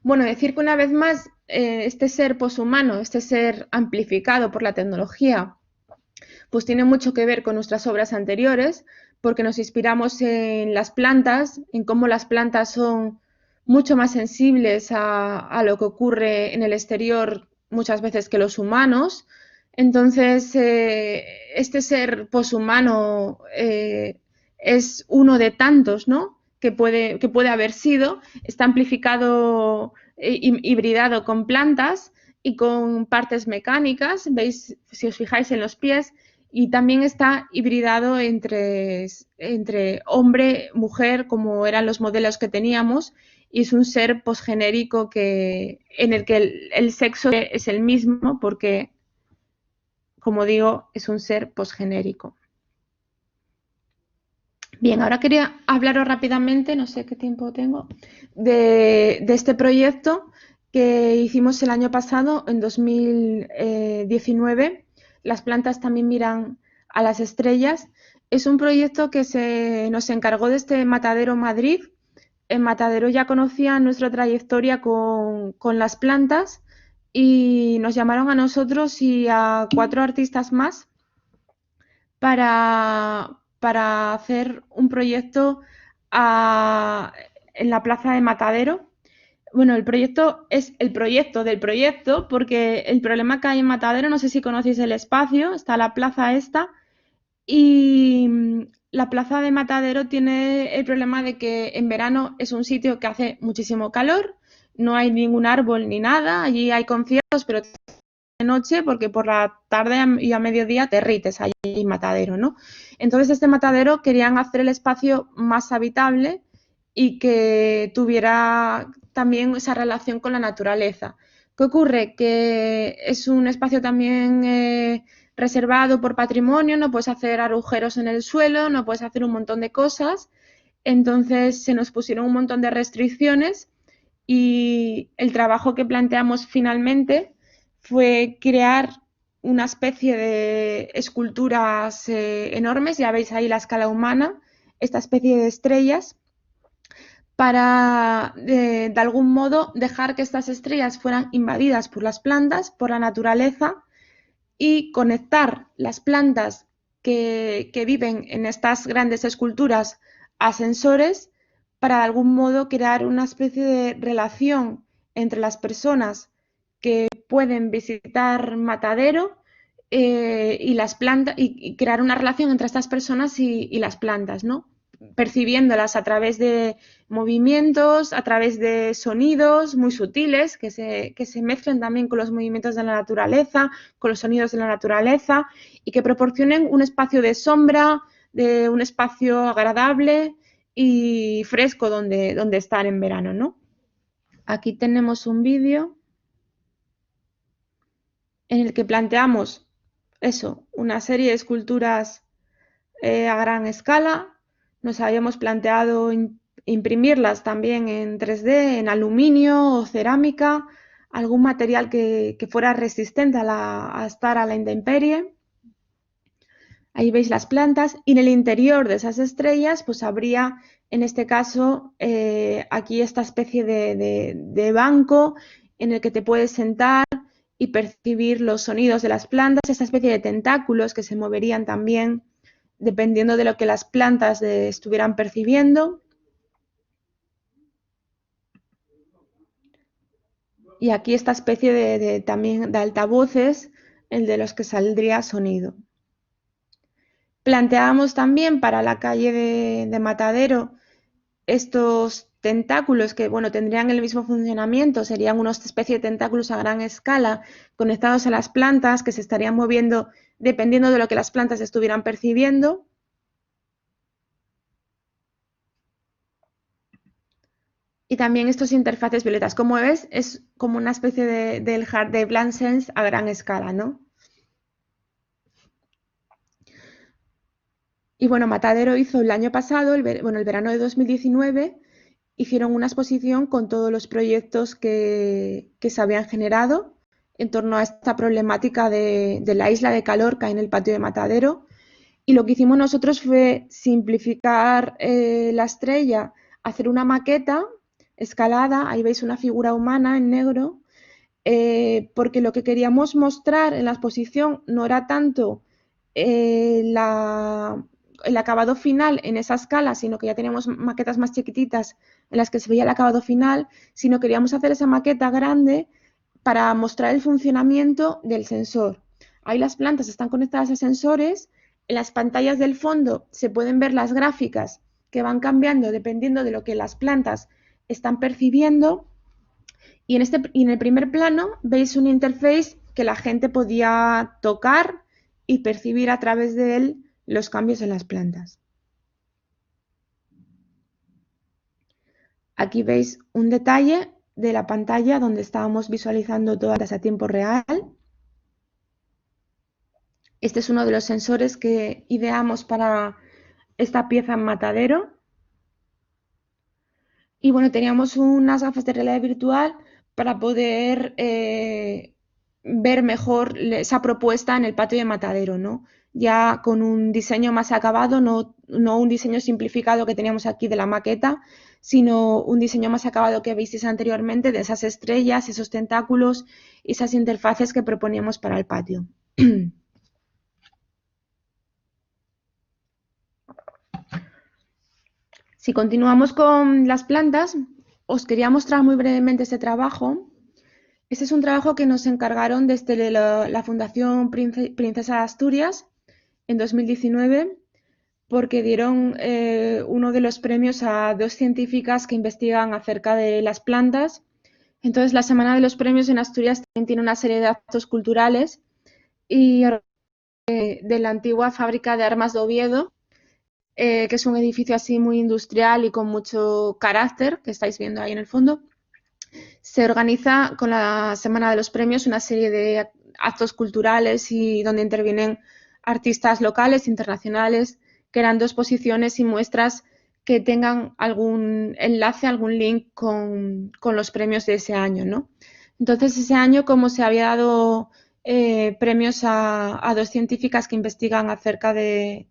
Speaker 2: Bueno, decir que una vez más este ser poshumano, este ser amplificado por la tecnología, pues tiene mucho que ver con nuestras obras anteriores, porque nos inspiramos en las plantas, en cómo las plantas son mucho más sensibles a lo que ocurre en el exterior muchas veces que los humanos. Entonces, este ser poshumano es uno de tantos, ¿no? que puede haber sido, está amplificado, hibridado con plantas y con partes mecánicas, veis, si os fijáis en los pies, y también está hibridado entre hombre, mujer, como eran los modelos que teníamos, y es un ser posgenérico en el que el sexo es el mismo porque, como digo, es un ser posgenérico. Bien, ahora quería hablaros rápidamente, no sé qué tiempo tengo, de este proyecto que hicimos el año pasado, en 2019. Las plantas también miran a las estrellas. Es un proyecto que nos encargó desde Matadero Madrid. En Matadero ya conocían nuestra trayectoria con las plantas y nos llamaron a nosotros y a 4 artistas más para hacer un proyecto en la plaza de Matadero. Bueno, el proyecto es el proyecto del proyecto, porque el problema que hay en Matadero, no sé si conocéis el espacio, está la plaza esta, y la plaza de Matadero tiene el problema de que en verano es un sitio que hace muchísimo calor, no hay ningún árbol ni nada, allí hay conciertos, pero noche porque por la tarde y a mediodía te derrites ahí en Matadero, ¿no? Entonces este matadero querían hacer el espacio más habitable y que tuviera también esa relación con la naturaleza. ¿Qué ocurre? Que es un espacio también reservado por patrimonio, no puedes hacer agujeros en el suelo, no puedes hacer un montón de cosas. Entonces se nos pusieron un montón de restricciones y el trabajo que planteamos finalmente fue crear una especie de esculturas enormes, ya veis ahí la escala humana, esta especie de estrellas, para de algún modo dejar que estas estrellas fueran invadidas por las plantas, por la naturaleza, y conectar las plantas que viven en estas grandes esculturas a sensores para de algún modo crear una especie de relación entre las personas que pueden visitar Matadero y las plantas y crear una relación entre estas personas y las plantas, ¿no? Percibiéndolas a través de movimientos, a través de sonidos muy sutiles que se mezclen también con los movimientos de la naturaleza, con los sonidos de la naturaleza y que proporcionen un espacio de sombra, de un espacio agradable y fresco donde estar en verano, ¿no? Aquí tenemos un vídeo en el que planteamos eso, una serie de esculturas a gran escala. Nos habíamos planteado imprimirlas también en 3D, en aluminio o cerámica, algún material que fuera resistente a estar a la intemperie. Ahí veis las plantas y en el interior de esas estrellas pues habría en este caso aquí esta especie de banco en el que te puedes sentar y percibir los sonidos de las plantas, esta especie de tentáculos que se moverían también dependiendo de lo que las plantas estuvieran percibiendo. Y aquí esta especie también de altavoces, el de los que saldría sonido. Planteábamos también para la calle de Matadero estos tentáculos que, bueno, tendrían el mismo funcionamiento, serían una especie de tentáculos a gran escala conectados a las plantas que se estarían moviendo dependiendo de lo que las plantas estuvieran percibiendo. Y también estos interfaces violetas. Como ves, es como una especie del hard de Blancens a gran escala, ¿no? Y bueno, Matadero hizo el año pasado, el verano de 2019, hicieron una exposición con todos los proyectos que se habían generado en torno a esta problemática de la isla de Calorca en el patio de Matadero. Y lo que hicimos nosotros fue simplificar la estrella, hacer una maqueta escalada, ahí veis una figura humana en negro, porque lo que queríamos mostrar en la exposición no era tanto el acabado final en esa escala, sino que ya teníamos maquetas más chiquititas en las que se veía el acabado final, sino queríamos hacer esa maqueta grande para mostrar el funcionamiento del sensor. Ahí las plantas están conectadas a sensores, en las pantallas del fondo se pueden ver las gráficas que van cambiando dependiendo de lo que las plantas están percibiendo y en el primer plano veis un interface que la gente podía tocar y percibir a través de él los cambios en las plantas. Aquí veis un detalle de la pantalla donde estábamos visualizando todas a tiempo real. Este es uno de los sensores que ideamos para esta pieza en Matadero. Y bueno, teníamos unas gafas de realidad virtual para poder ver mejor esa propuesta en el patio de Matadero, ¿no? Ya con un diseño más acabado, no un diseño simplificado que teníamos aquí de la maqueta, sino un diseño más acabado que visteis anteriormente de esas estrellas, esos tentáculos y esas interfaces que proponíamos para el patio. Si continuamos con las plantas, os quería mostrar muy brevemente este trabajo. Este es un trabajo que nos encargaron desde la Fundación Princesa de Asturias en 2019 porque dieron uno de los premios a dos científicas que investigan acerca de las plantas Entonces, la Semana de los Premios en Asturias también tiene una serie de actos culturales y de la antigua fábrica de armas de Oviedo, que es un edificio así muy industrial y con mucho carácter, que estáis viendo ahí en el fondo. Se organiza con la Semana de los Premios una serie de actos culturales y donde intervienen artistas locales, internacionales, creando exposiciones y muestras que tengan algún enlace, algún link con los premios de ese año, ¿no? Entonces, ese año, como se había dado premios a dos científicas que investigan acerca de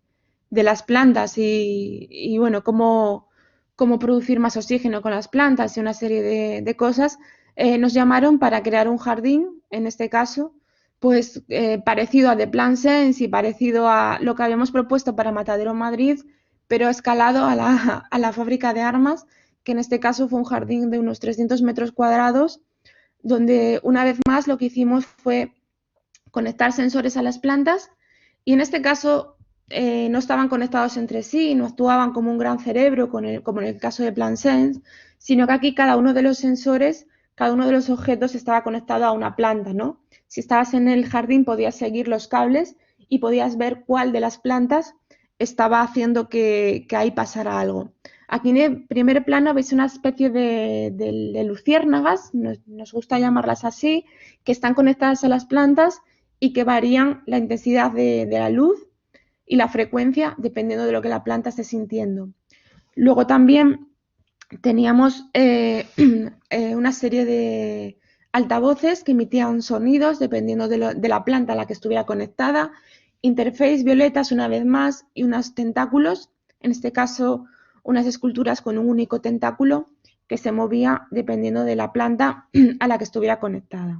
Speaker 2: las plantas y bueno, cómo producir más oxígeno con las plantas y una serie de cosas, nos llamaron para crear un jardín, en este caso, pues parecido a The Plant Sense y parecido a lo que habíamos propuesto para Matadero Madrid, pero escalado a la fábrica de armas, que en este caso fue un jardín de unos 300 metros cuadrados, donde una vez más lo que hicimos fue conectar sensores a las plantas y en este caso no estaban conectados entre sí, no actuaban como un gran cerebro como en el caso de PlantSense, sino que aquí cada uno de los sensores, cada uno de los objetos estaba conectado a una planta, ¿no? Si estabas en el jardín podías seguir los cables y podías ver cuál de las plantas estaba haciendo que ahí pasara algo. Aquí en el primer plano veis una especie de luciérnagas, nos gusta llamarlas así, que están conectadas a las plantas y que varían la intensidad de la luz y la frecuencia dependiendo de lo que la planta esté sintiendo. Luego también teníamos una serie de altavoces que emitían sonidos dependiendo de la planta a la que estuviera conectada, interface violetas una vez más y unos tentáculos, en este caso unas esculturas con un único tentáculo que se movía dependiendo de la planta a la que estuviera conectada.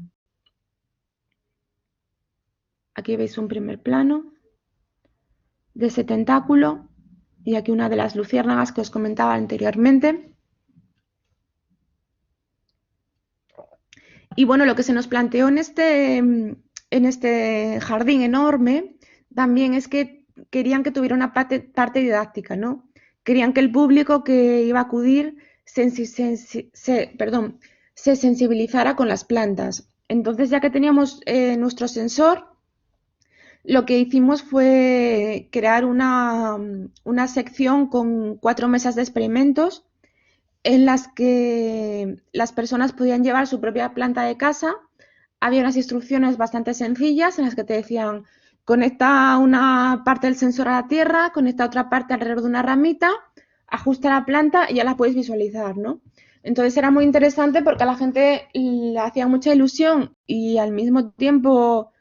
Speaker 2: Aquí veis un primer plano de ese tentáculo y aquí una de las luciérnagas que os comentaba anteriormente. Y bueno, lo que se nos planteó en este jardín enorme también es que querían que tuviera una parte didáctica, ¿no? Querían que el público que iba a acudir se sensibilizara con las plantas. Entonces, ya que teníamos nuestro sensor, lo que hicimos fue crear una sección con 4 mesas de experimentos en las que las personas podían llevar su propia planta de casa. Había unas instrucciones bastante sencillas en las que te decían conecta una parte del sensor a la tierra, conecta otra parte alrededor de una ramita, ajusta la planta y ya la puedes visualizar, ¿no? Entonces era muy interesante porque a la gente le hacía mucha ilusión y al mismo tiempo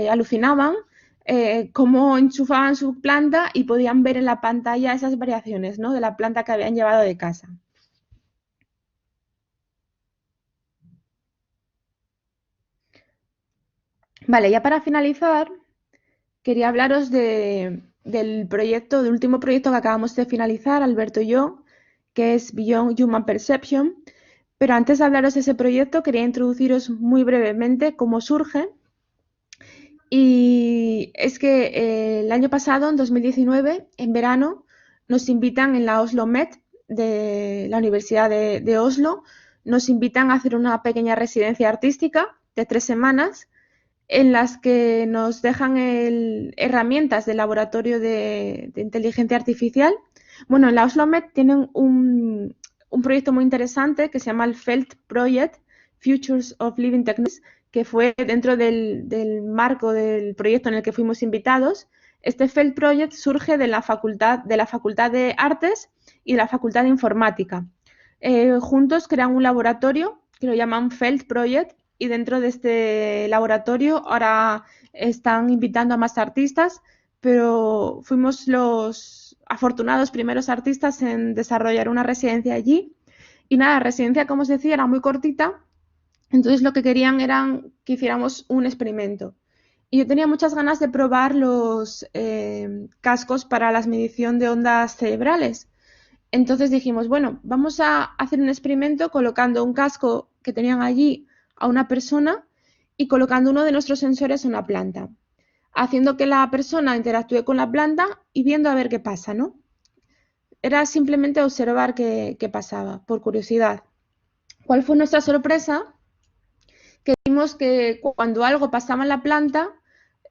Speaker 2: alucinaban cómo enchufaban su planta y podían ver en la pantalla esas variaciones, ¿no? De la planta que habían llevado de casa. Vale, ya para finalizar, quería hablaros del proyecto, del último proyecto que acabamos de finalizar, Alberto y yo, que es Beyond Human Perception. Pero antes de hablaros de ese proyecto, quería introduciros muy brevemente cómo surge. Y es que el año pasado, en 2019, en verano, nos invitan en la Oslo Met de la Universidad de Oslo, nos invitan a hacer una pequeña residencia artística de 3 semanas en las que nos dejan herramientas del laboratorio de inteligencia artificial. Bueno, en la Oslo Met tienen un proyecto muy interesante que se llama el FELT Project, Futures of Living Technologies, que fue dentro del marco del proyecto en el que fuimos invitados. Este FELT Project surge de la Facultad de Artes y de la Facultad de Informática. Juntos crean un laboratorio que lo llaman FELT Project y dentro de este laboratorio ahora están invitando a más artistas, pero fuimos los afortunados primeros artistas en desarrollar una residencia allí. Y nada, la residencia, como os decía, era muy cortita, entonces lo que querían era que hiciéramos un experimento. Y yo tenía muchas ganas de probar los cascos para la medición de ondas cerebrales. Entonces dijimos, bueno, vamos a hacer un experimento colocando un casco que tenían allí a una persona y colocando uno de nuestros sensores en una planta, haciendo que la persona interactúe con la planta y viendo a ver qué pasa, ¿no? Era simplemente observar qué pasaba, por curiosidad. ¿Cuál fue nuestra sorpresa? Que vimos que cuando algo pasaba en la planta,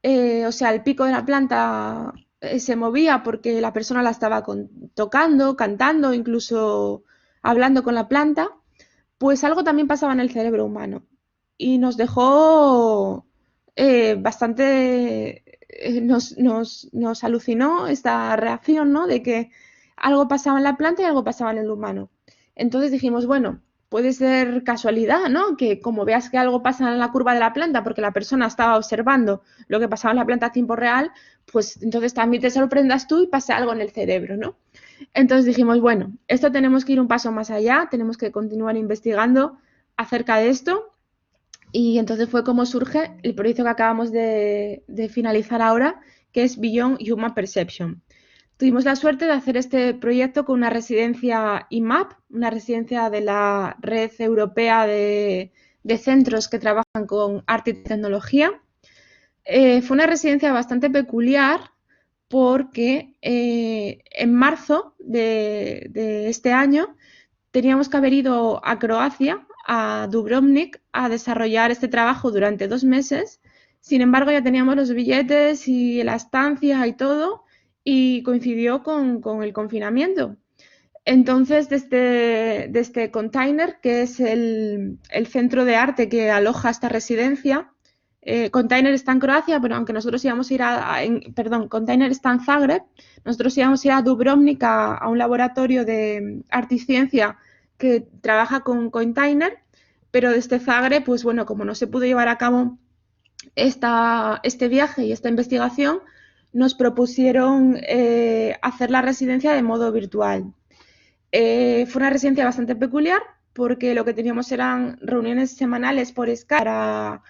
Speaker 2: o sea, el pico de la planta se movía porque la persona la estaba tocando, cantando, incluso hablando con la planta, pues algo también pasaba en el cerebro humano. Y nos dejó bastante, nos alucinó esta reacción, ¿no? De que algo pasaba en la planta y algo pasaba en el humano. Entonces dijimos, bueno, puede ser casualidad, ¿no? Que como veas que algo pasa en la curva de la planta porque la persona estaba observando lo que pasaba en la planta a tiempo real, pues entonces también te sorprendas tú y pase algo en el cerebro, ¿no? Entonces dijimos, bueno, esto tenemos que ir un paso más allá, tenemos que continuar investigando acerca de esto. Y entonces fue como surge el proyecto que acabamos de finalizar ahora, que es Beyond Human Perception. Tuvimos la suerte de hacer este proyecto con una residencia IMAP, una residencia de la Red Europea de Centros que trabajan con arte y tecnología. Fue una residencia bastante peculiar porque en marzo de este año teníamos que haber ido a Croacia, a Dubrovnik, a desarrollar este trabajo durante 2 meses. Sin embargo, ya teníamos los billetes y la estancia y todo, y coincidió con el confinamiento. Entonces, desde Container, que es el centro de arte que aloja esta residencia, Container está en Croacia, pero aunque nosotros íbamos a ir perdón, Container está en Zagreb, nosotros íbamos a ir a Dubrovnik a un laboratorio de arte y ciencia que trabaja con Container, pero desde Zagreb, pues bueno, como no se pudo llevar a cabo este viaje y esta investigación, nos propusieron hacer la residencia de modo virtual. Fue una residencia bastante peculiar porque lo que teníamos eran reuniones semanales por Skype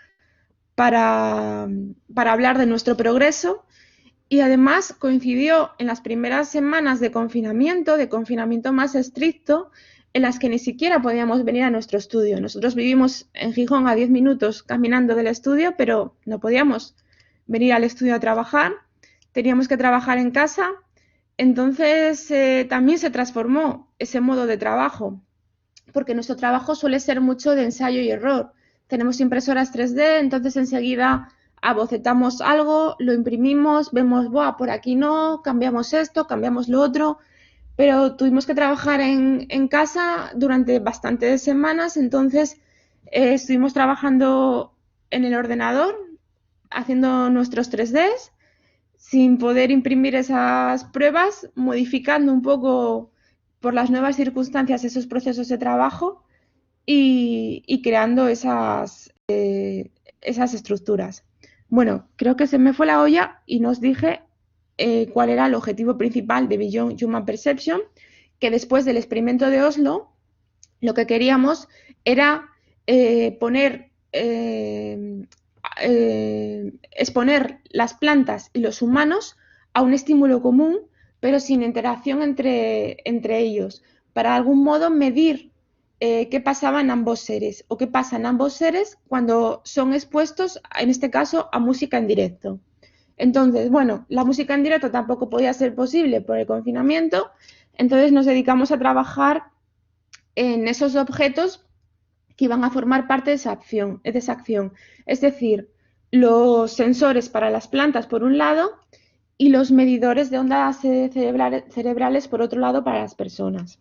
Speaker 2: para hablar de nuestro progreso y además coincidió en las primeras semanas de confinamiento más estricto, en las que ni siquiera podíamos venir a nuestro estudio. Nosotros vivimos en Gijón a 10 minutos caminando del estudio, pero no podíamos venir al estudio a trabajar, teníamos que trabajar en casa. Entonces también se transformó ese modo de trabajo, porque nuestro trabajo suele ser mucho de ensayo y error. Tenemos impresoras 3D, entonces enseguida abocetamos algo, lo imprimimos, vemos, Buah, por aquí no, cambiamos esto, cambiamos lo otro, pero tuvimos que trabajar en casa durante bastantes semanas, entonces estuvimos trabajando en el ordenador, haciendo nuestros 3Ds, sin poder imprimir esas pruebas, modificando un poco por las nuevas circunstancias esos procesos de trabajo y creando esas estructuras. Bueno, creo que se me fue la olla y nos dije cuál era el objetivo principal de Beyond Human Perception, que después del experimento de Oslo, lo que queríamos era exponer las plantas y los humanos a un estímulo común, pero sin interacción entre ellos, para de algún modo medir qué pasaba en ambos seres o qué pasa en ambos seres cuando son expuestos, en este caso, a música en directo. Entonces, bueno, la música en directo tampoco podía ser posible por el confinamiento, entonces nos dedicamos a trabajar en esos objetos que iban a formar parte de esa acción. Es decir, los sensores para las plantas por un lado y los medidores de ondas cerebrales por otro lado para las personas.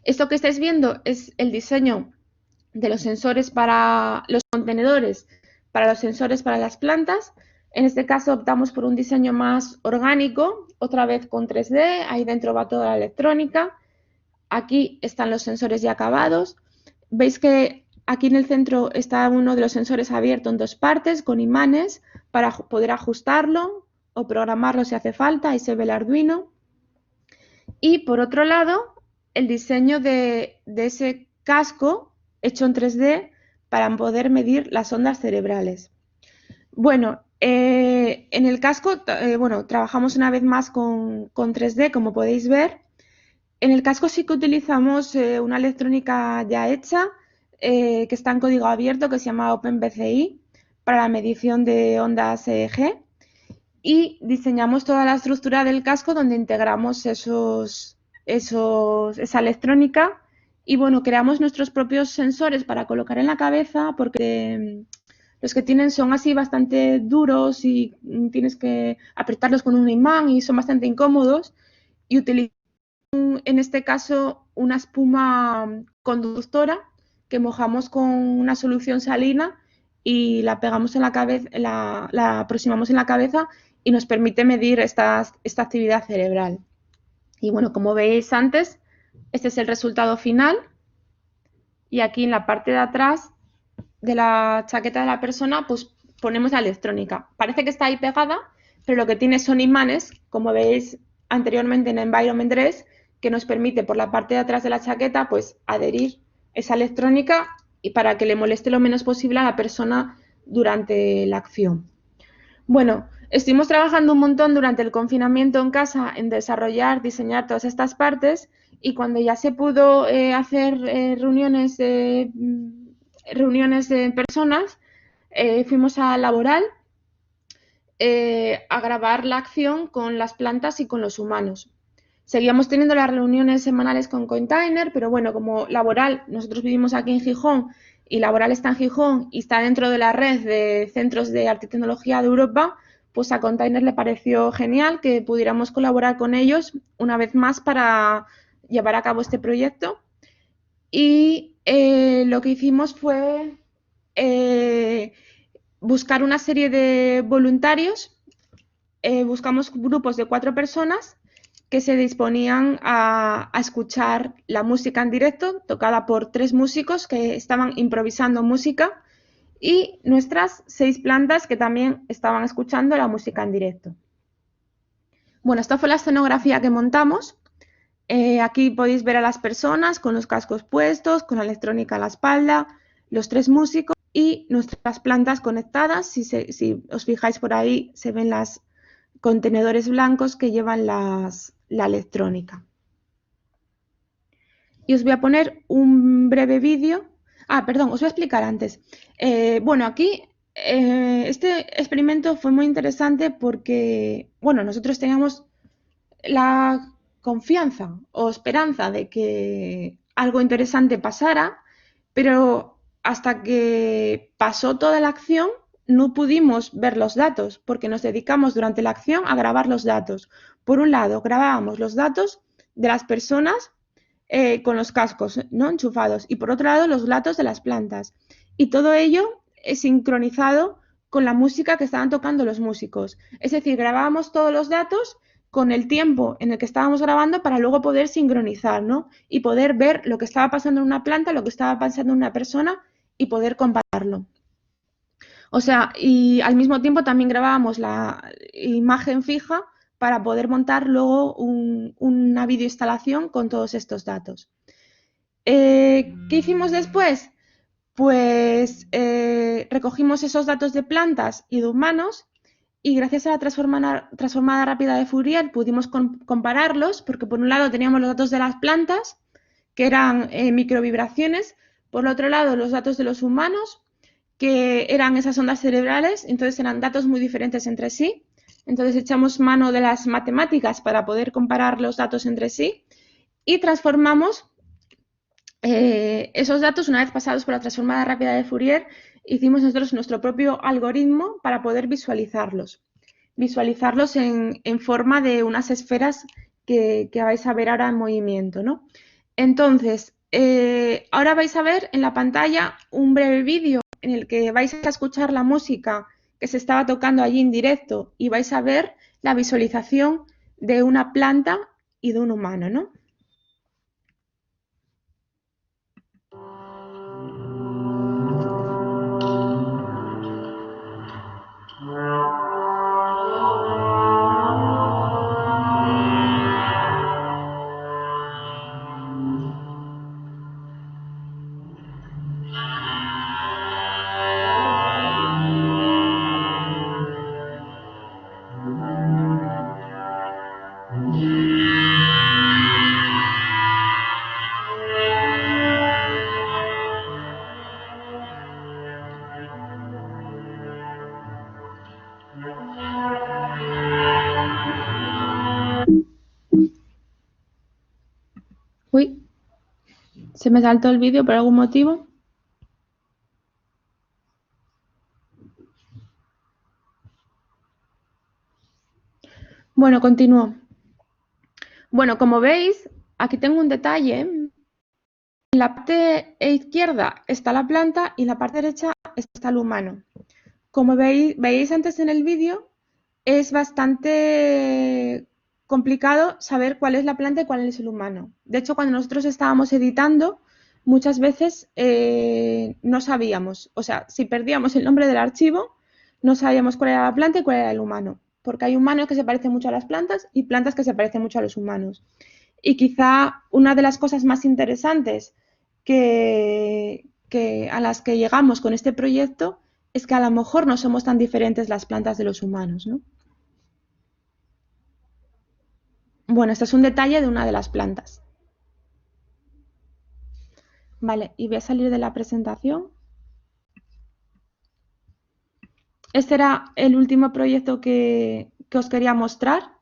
Speaker 2: Esto que estáis viendo es el diseño de los sensores para los contenedores, para los sensores para las plantas. En este caso optamos por un diseño más orgánico, otra vez con 3D, ahí dentro va toda la electrónica. Aquí están los sensores ya acabados. Veis que aquí en el centro está uno de los sensores abierto en 2 partes con imanes para poder ajustarlo o programarlo si hace falta. Ahí se ve el Arduino. Y por otro lado, el diseño de ese casco hecho en 3D para poder medir las ondas cerebrales. Bueno, en el casco, bueno, trabajamos una vez más con 3D, como podéis ver. En el casco sí que utilizamos una electrónica ya hecha, que está en código abierto, que se llama OpenBCI, para la medición de ondas EEG. Y diseñamos toda la estructura del casco donde integramos esa electrónica Y bueno, creamos nuestros propios sensores para colocar en la cabeza porque los que tienen son así bastante duros y tienes que apretarlos con un imán y son bastante incómodos. Y utilizamos en este caso una espuma conductora que mojamos con una solución salina y la pegamos en la cabeza, la aproximamos en la cabeza y nos permite medir esta actividad cerebral. Y bueno, como veis antes, este es el resultado final. Y aquí en la parte de atrás de la chaqueta de la persona, pues ponemos la electrónica. Parece que está ahí pegada, pero lo que tiene son imanes, como veis anteriormente en Environment 3, que nos permite por la parte de atrás de la chaqueta, pues adherir esa electrónica y para que le moleste lo menos posible a la persona durante la acción. Bueno, estuvimos trabajando un montón durante el confinamiento en casa en desarrollar, diseñar todas estas partes y cuando ya se pudo hacer reuniones de personas, fuimos a Laboral a grabar la acción con las plantas y con los humanos. Seguíamos teniendo las reuniones semanales con Container, pero bueno, como Laboral, nosotros vivimos aquí en Gijón y Laboral está en Gijón y está dentro de la red de centros de arte y tecnología de Europa, pues a Container le pareció genial que pudiéramos colaborar con ellos una vez más para llevar a cabo este proyecto. Y lo que hicimos fue buscar una serie de voluntarios. Buscamos grupos de 4 personas que se disponían a escuchar la música en directo, tocada por 3 músicos que estaban improvisando música y nuestras 6 plantas que también estaban escuchando la música en directo. Bueno, esta fue la escenografía que montamos. Aquí podéis ver a las personas con los cascos puestos, con la electrónica a la espalda, los 3 músicos y nuestras plantas conectadas. Si os fijáis por ahí, se ven los contenedores blancos que llevan la electrónica. Y os voy a poner un breve vídeo. Perdón, os voy a explicar antes. Bueno, aquí este experimento fue muy interesante porque, bueno, nosotros teníamos la confianza o esperanza de que algo interesante pasara, pero hasta que pasó toda la acción no pudimos ver los datos porque nos dedicamos durante la acción a grabar los datos. Por un lado, grabábamos los datos de las personas con los cascos no enchufados y por otro lado los datos de las plantas. Y todo ello es sincronizado con la música que estaban tocando los músicos. Es decir, grabábamos todos los datos con el tiempo en el que estábamos grabando para luego poder sincronizar, ¿no? Y poder ver lo que estaba pasando en una planta, lo que estaba pasando en una persona y poder compararlo. O sea, y al mismo tiempo también grabábamos la imagen fija para poder montar luego una videoinstalación con todos estos datos. ¿Qué hicimos después? Pues recogimos esos datos de plantas y de humanos y gracias a la transformada rápida de Fourier pudimos compararlos porque por un lado teníamos los datos de las plantas que eran microvibraciones, por otro lado los datos de los humanos que eran esas ondas cerebrales, entonces eran datos muy diferentes entre sí. Entonces echamos mano de las matemáticas para poder comparar los datos entre sí y transformamos esos datos, una vez pasados por la transformada rápida de Fourier, hicimos nosotros nuestro propio algoritmo para poder visualizarlos. Visualizarlos en forma de unas esferas que vais a ver ahora en movimiento, ¿no? Entonces, ahora vais a ver en la pantalla un breve vídeo en el que vais a escuchar la música que se estaba tocando allí en directo y vais a ver la visualización de una planta y de un humano, ¿no? Se me saltó el vídeo por algún motivo. Bueno, continúo. Bueno, como veis, aquí tengo un detalle. En la parte izquierda está la planta y en la parte derecha está el humano. Como veis antes en el vídeo, es bastante complicado saber cuál es la planta y cuál es el humano. De hecho, cuando nosotros estábamos editando, muchas veces no sabíamos. O sea, si perdíamos el nombre del archivo, no sabíamos cuál era la planta y cuál era el humano. Porque hay humanos que se parecen mucho a las plantas y plantas que se parecen mucho a los humanos. Y quizá una de las cosas más interesantes a las que llegamos con este proyecto es que a lo mejor no somos tan diferentes las plantas de los humanos, ¿no? Bueno, este es un detalle de una de las plantas. Vale, y voy a salir de la presentación. Este era el último proyecto que os quería mostrar.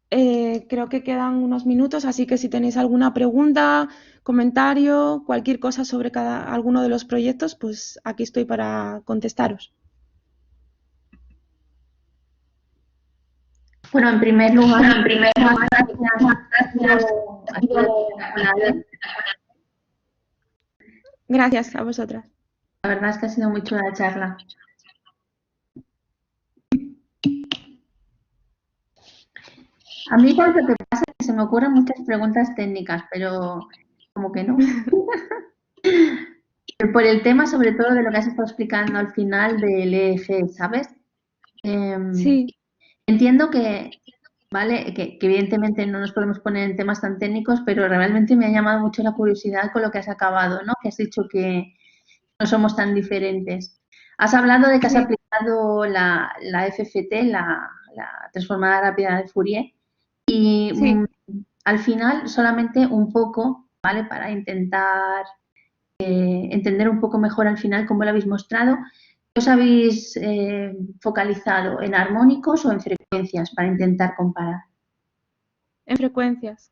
Speaker 2: Creo que quedan unos minutos, así que si tenéis alguna pregunta, comentario, cualquier cosa sobre alguno de los proyectos, pues aquí estoy para contestaros.
Speaker 3: Bueno, en primer lugar,
Speaker 2: gracias a vosotras.
Speaker 3: la verdad es que ha sido muy chula la charla. A mí lo que pasa es que se me ocurren muchas preguntas técnicas, pero como que no. Por el tema, sobre todo, de lo que has estado explicando al final del EG, ¿sabes?
Speaker 2: Sí.
Speaker 3: Entiendo que, ¿vale? Que evidentemente no nos podemos poner en temas tan técnicos, pero realmente me ha llamado mucho la curiosidad con lo que has acabado, ¿no? Que has dicho que no somos tan diferentes. Has hablado de que has aplicado la FFT, la transformada rápida de Fourier, y al final solamente un poco, ¿vale? Para intentar entender un poco mejor al final cómo lo habéis mostrado. ¿Os habéis focalizado en armónicos o en frecuencias para intentar comparar?
Speaker 2: En frecuencias.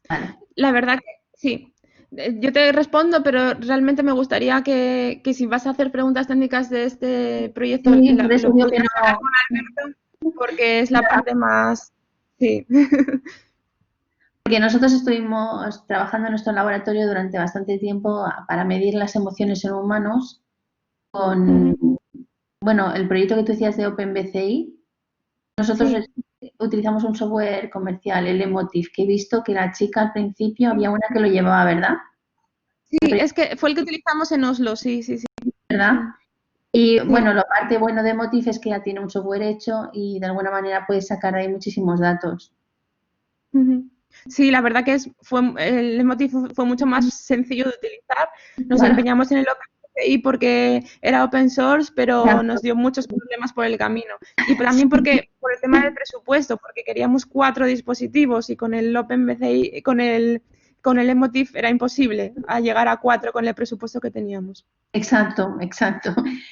Speaker 3: Vale.
Speaker 2: La verdad que sí. Yo te respondo, pero realmente me gustaría que si vas a hacer preguntas técnicas de este proyecto,
Speaker 3: Sí,
Speaker 2: lo pudieras hablar con Alberto, porque es la parte más... Sí.
Speaker 3: Porque nosotros estuvimos trabajando en nuestro laboratorio durante bastante tiempo para medir las emociones en humanos con, bueno, el proyecto que tú decías de OpenBCI. Nosotros utilizamos un software comercial, el Emotiv, que he visto que la chica al principio había una que lo llevaba, ¿verdad?
Speaker 2: Sí, es que fue el que utilizamos en Oslo, sí.
Speaker 3: ¿Verdad? Y bueno, la parte bueno de Emotiv es que ya tiene un software hecho y de alguna manera puedes sacar ahí muchísimos datos.
Speaker 2: Sí, la verdad que el Emotiv fue mucho más sencillo de utilizar. Nos empeñamos en el OpenBCI porque era open source, pero nos dio muchos problemas por el camino. Y también por el tema del presupuesto, porque queríamos 4 dispositivos y con el OpenBCI, con el Emotiv era imposible llegar a 4 con el presupuesto que teníamos.
Speaker 3: Exacto.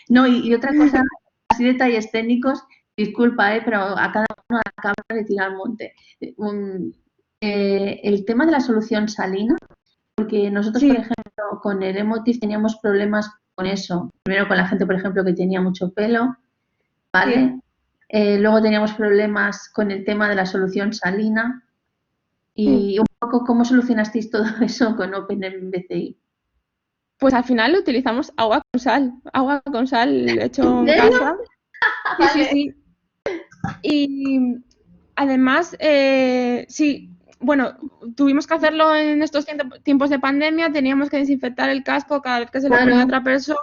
Speaker 3: No, y otra cosa, así detalles técnicos, disculpa, pero a cada uno acaba de tirar al monte. El tema de la solución salina, porque nosotros, por ejemplo, con el Emotiv teníamos problemas con eso. Primero con la gente, por ejemplo, que tenía mucho pelo, ¿vale? Luego teníamos problemas con el tema de la solución salina. Y un poco, ¿cómo solucionasteis todo eso con OpenBCI?
Speaker 2: Pues al final utilizamos agua con sal hecho en casa. Sí. Y además, bueno, tuvimos que hacerlo en estos tiempos de pandemia, teníamos que desinfectar el casco cada vez que se lo ponía a otra persona.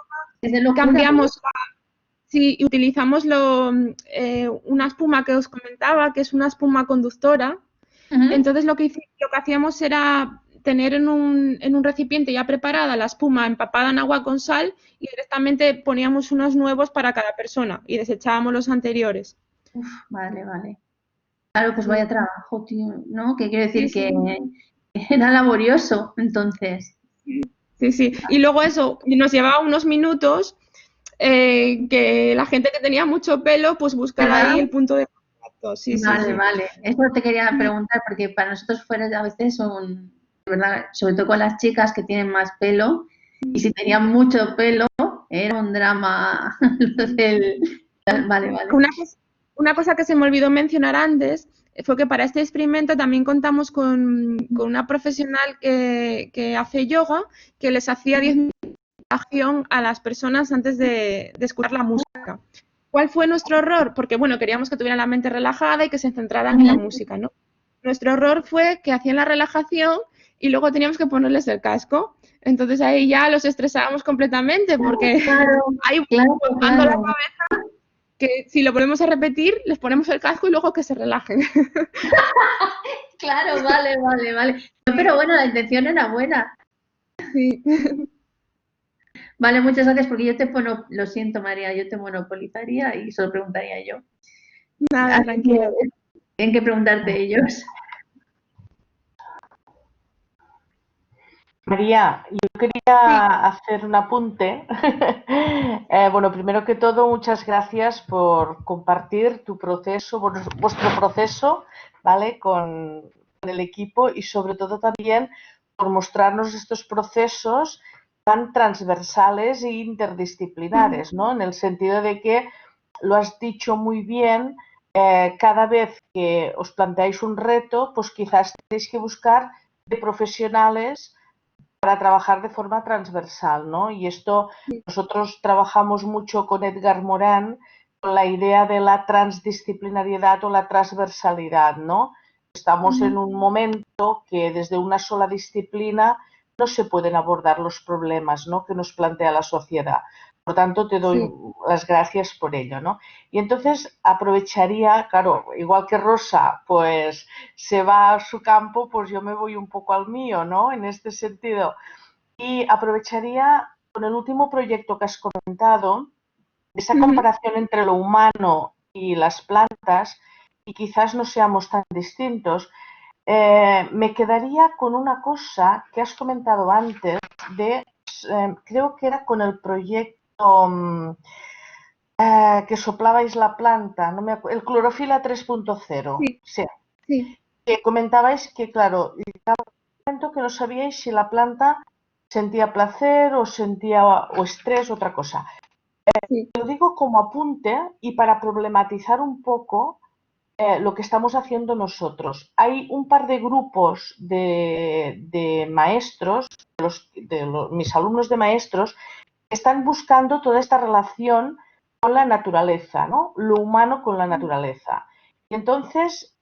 Speaker 2: Cambiamos, y utilizamos una espuma que os comentaba, que es una espuma conductora. Entonces lo que hacíamos era tener en un recipiente ya preparada la espuma empapada en agua con sal y directamente poníamos unos nuevos para cada persona y desechábamos los anteriores.
Speaker 3: Vale. Claro, pues vaya trabajo, tío, ¿no? Que quiero decir que era laborioso, entonces.
Speaker 2: Sí. Y luego eso nos llevaba unos minutos que la gente que tenía mucho pelo, pues buscara ahí el punto de contacto.
Speaker 3: Vale. Eso te quería preguntar porque para nosotros fuera a veces un ¿verdad? Sobre todo con las chicas que tienen más pelo, y si tenían mucho pelo, era un drama. Vale, vale.
Speaker 2: Una cosa que se me olvidó mencionar antes fue que para este experimento también contamos con una profesional que hace yoga, que les hacía 10 minutos de relajación a las personas antes de escuchar la música. ¿Cuál fue nuestro error? Porque, bueno, queríamos que tuvieran la mente relajada y que se centraran en la música, ¿no? Nuestro error fue que hacían la relajación y luego teníamos que ponerles el casco. Entonces ahí ya los estresábamos completamente porque ahí
Speaker 3: Claro,
Speaker 2: dando la
Speaker 3: claro.
Speaker 2: cabeza que si lo volvemos a repetir, les ponemos el casco y luego que se relajen.
Speaker 3: Claro, vale, vale, vale. No, pero bueno, la intención era buena.
Speaker 2: Sí.
Speaker 3: Vale, muchas gracias porque lo siento María, yo te monopolizaría y solo preguntaría yo.
Speaker 2: Nada,
Speaker 3: Así
Speaker 2: tranquila.
Speaker 3: que tienen que preguntarte ellos.
Speaker 1: María, yo quería hacer un apunte. Bueno, primero que todo, muchas gracias por compartir tu proceso, vuestro proceso, ¿vale? Con el equipo y sobre todo también por mostrarnos estos procesos tan transversales e interdisciplinares, ¿no? En el sentido de que, lo has dicho muy bien, cada vez que os planteáis un reto, pues quizás tenéis que buscar de profesionales para trabajar de forma transversal, ¿no? Y esto nosotros trabajamos mucho con Edgar Morin, con la idea de la transdisciplinariedad o la transversalidad, ¿no? Estamos en un momento que desde una sola disciplina no se pueden abordar los problemas, ¿no?, que nos plantea la sociedad. Por tanto, te doy las gracias por ello, ¿no? Y entonces aprovecharía, claro, igual que Rosa, pues se va a su campo, pues yo me voy un poco al mío, ¿no? En este sentido. Y aprovecharía con el último proyecto que has comentado, esa comparación entre lo humano y las plantas, y quizás no seamos tan distintos. Me quedaría con una cosa que has comentado antes, creo que era con el proyecto que soplabais la planta, no me el clorofila 3.0. Sí.
Speaker 2: Sí.
Speaker 1: Que comentabais que, claro, llegaba un momento que no sabíais si la planta sentía placer o sentía o estrés, otra cosa. Lo digo como apunte y para problematizar un poco lo que estamos haciendo nosotros. Hay un par de grupos de maestros, mis alumnos de maestros, que están buscando toda esta relación con la naturaleza, ¿no? Lo humano con la naturaleza. Y entonces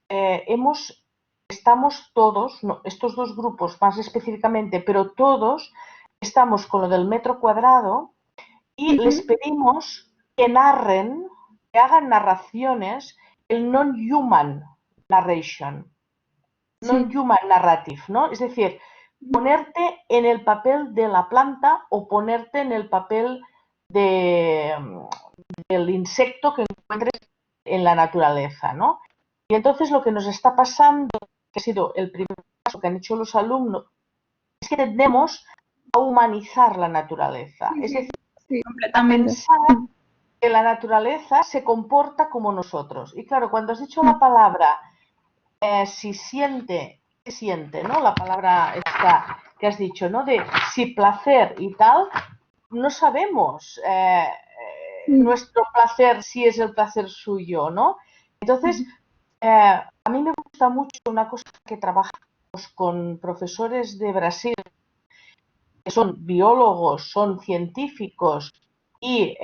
Speaker 1: estamos todos, no, estos dos grupos más específicamente, pero todos estamos con lo del metro cuadrado y les pedimos que narren, que hagan narraciones, el non-human narration, non-human narrative, ¿no? Es decir, ponerte en el papel de la planta o ponerte en el papel del insecto que encuentres en la naturaleza, ¿no? Y entonces lo que nos está pasando, que ha sido el primer paso que han hecho los alumnos, es que tendemos a humanizar la naturaleza. Es decir, a pensar que la naturaleza se comporta como nosotros. Y claro, cuando has dicho la palabra, si siente, ¿qué siente, no? La palabra esta que has dicho, ¿no? De si placer y tal, no sabemos nuestro placer, si es el placer suyo, ¿no? Entonces, a mí me gusta mucho una cosa que trabajamos con profesores de Brasil, que son biólogos, son científicos y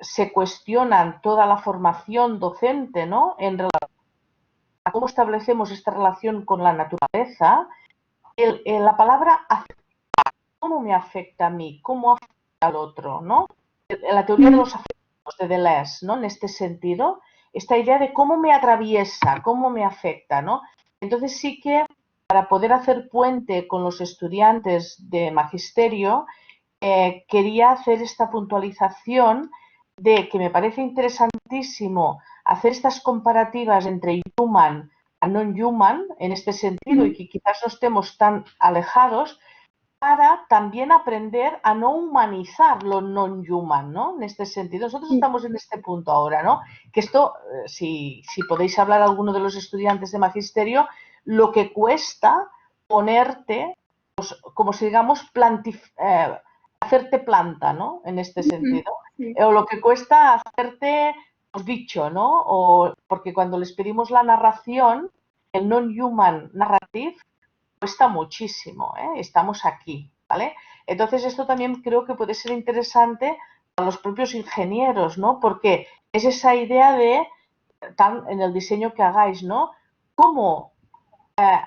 Speaker 1: se cuestionan toda la formación docente, ¿no?, en relación a cómo establecemos esta relación con la naturaleza. La palabra afecta, ¿cómo me afecta a mí? ¿Cómo afecta al otro? ¿No? La teoría de los afectos de Deleuze, ¿no?, en este sentido, esta idea de cómo me atraviesa, cómo me afecta, ¿no? Entonces sí que para poder hacer puente con los estudiantes de magisterio, quería hacer esta puntualización de que me parece interesantísimo hacer estas comparativas entre human y non-human en este sentido y que quizás no estemos tan alejados, para también aprender a no humanizar lo non-human, ¿no? En este sentido, nosotros estamos en este punto ahora, ¿no? Que esto, si podéis hablar a alguno de los estudiantes de magisterio, lo que cuesta ponerte, pues, como si digamos, hacerte planta, ¿no? En este sentido.
Speaker 2: Sí.
Speaker 1: O lo que cuesta hacerte pues, bicho, ¿no? O, porque cuando les pedimos la narración, el non-human narrative cuesta muchísimo, ¿eh? Estamos aquí, ¿vale? Entonces esto también creo que puede ser interesante para los propios ingenieros, ¿no? Porque es esa idea de, en el diseño que hagáis, ¿no? ¿Cómo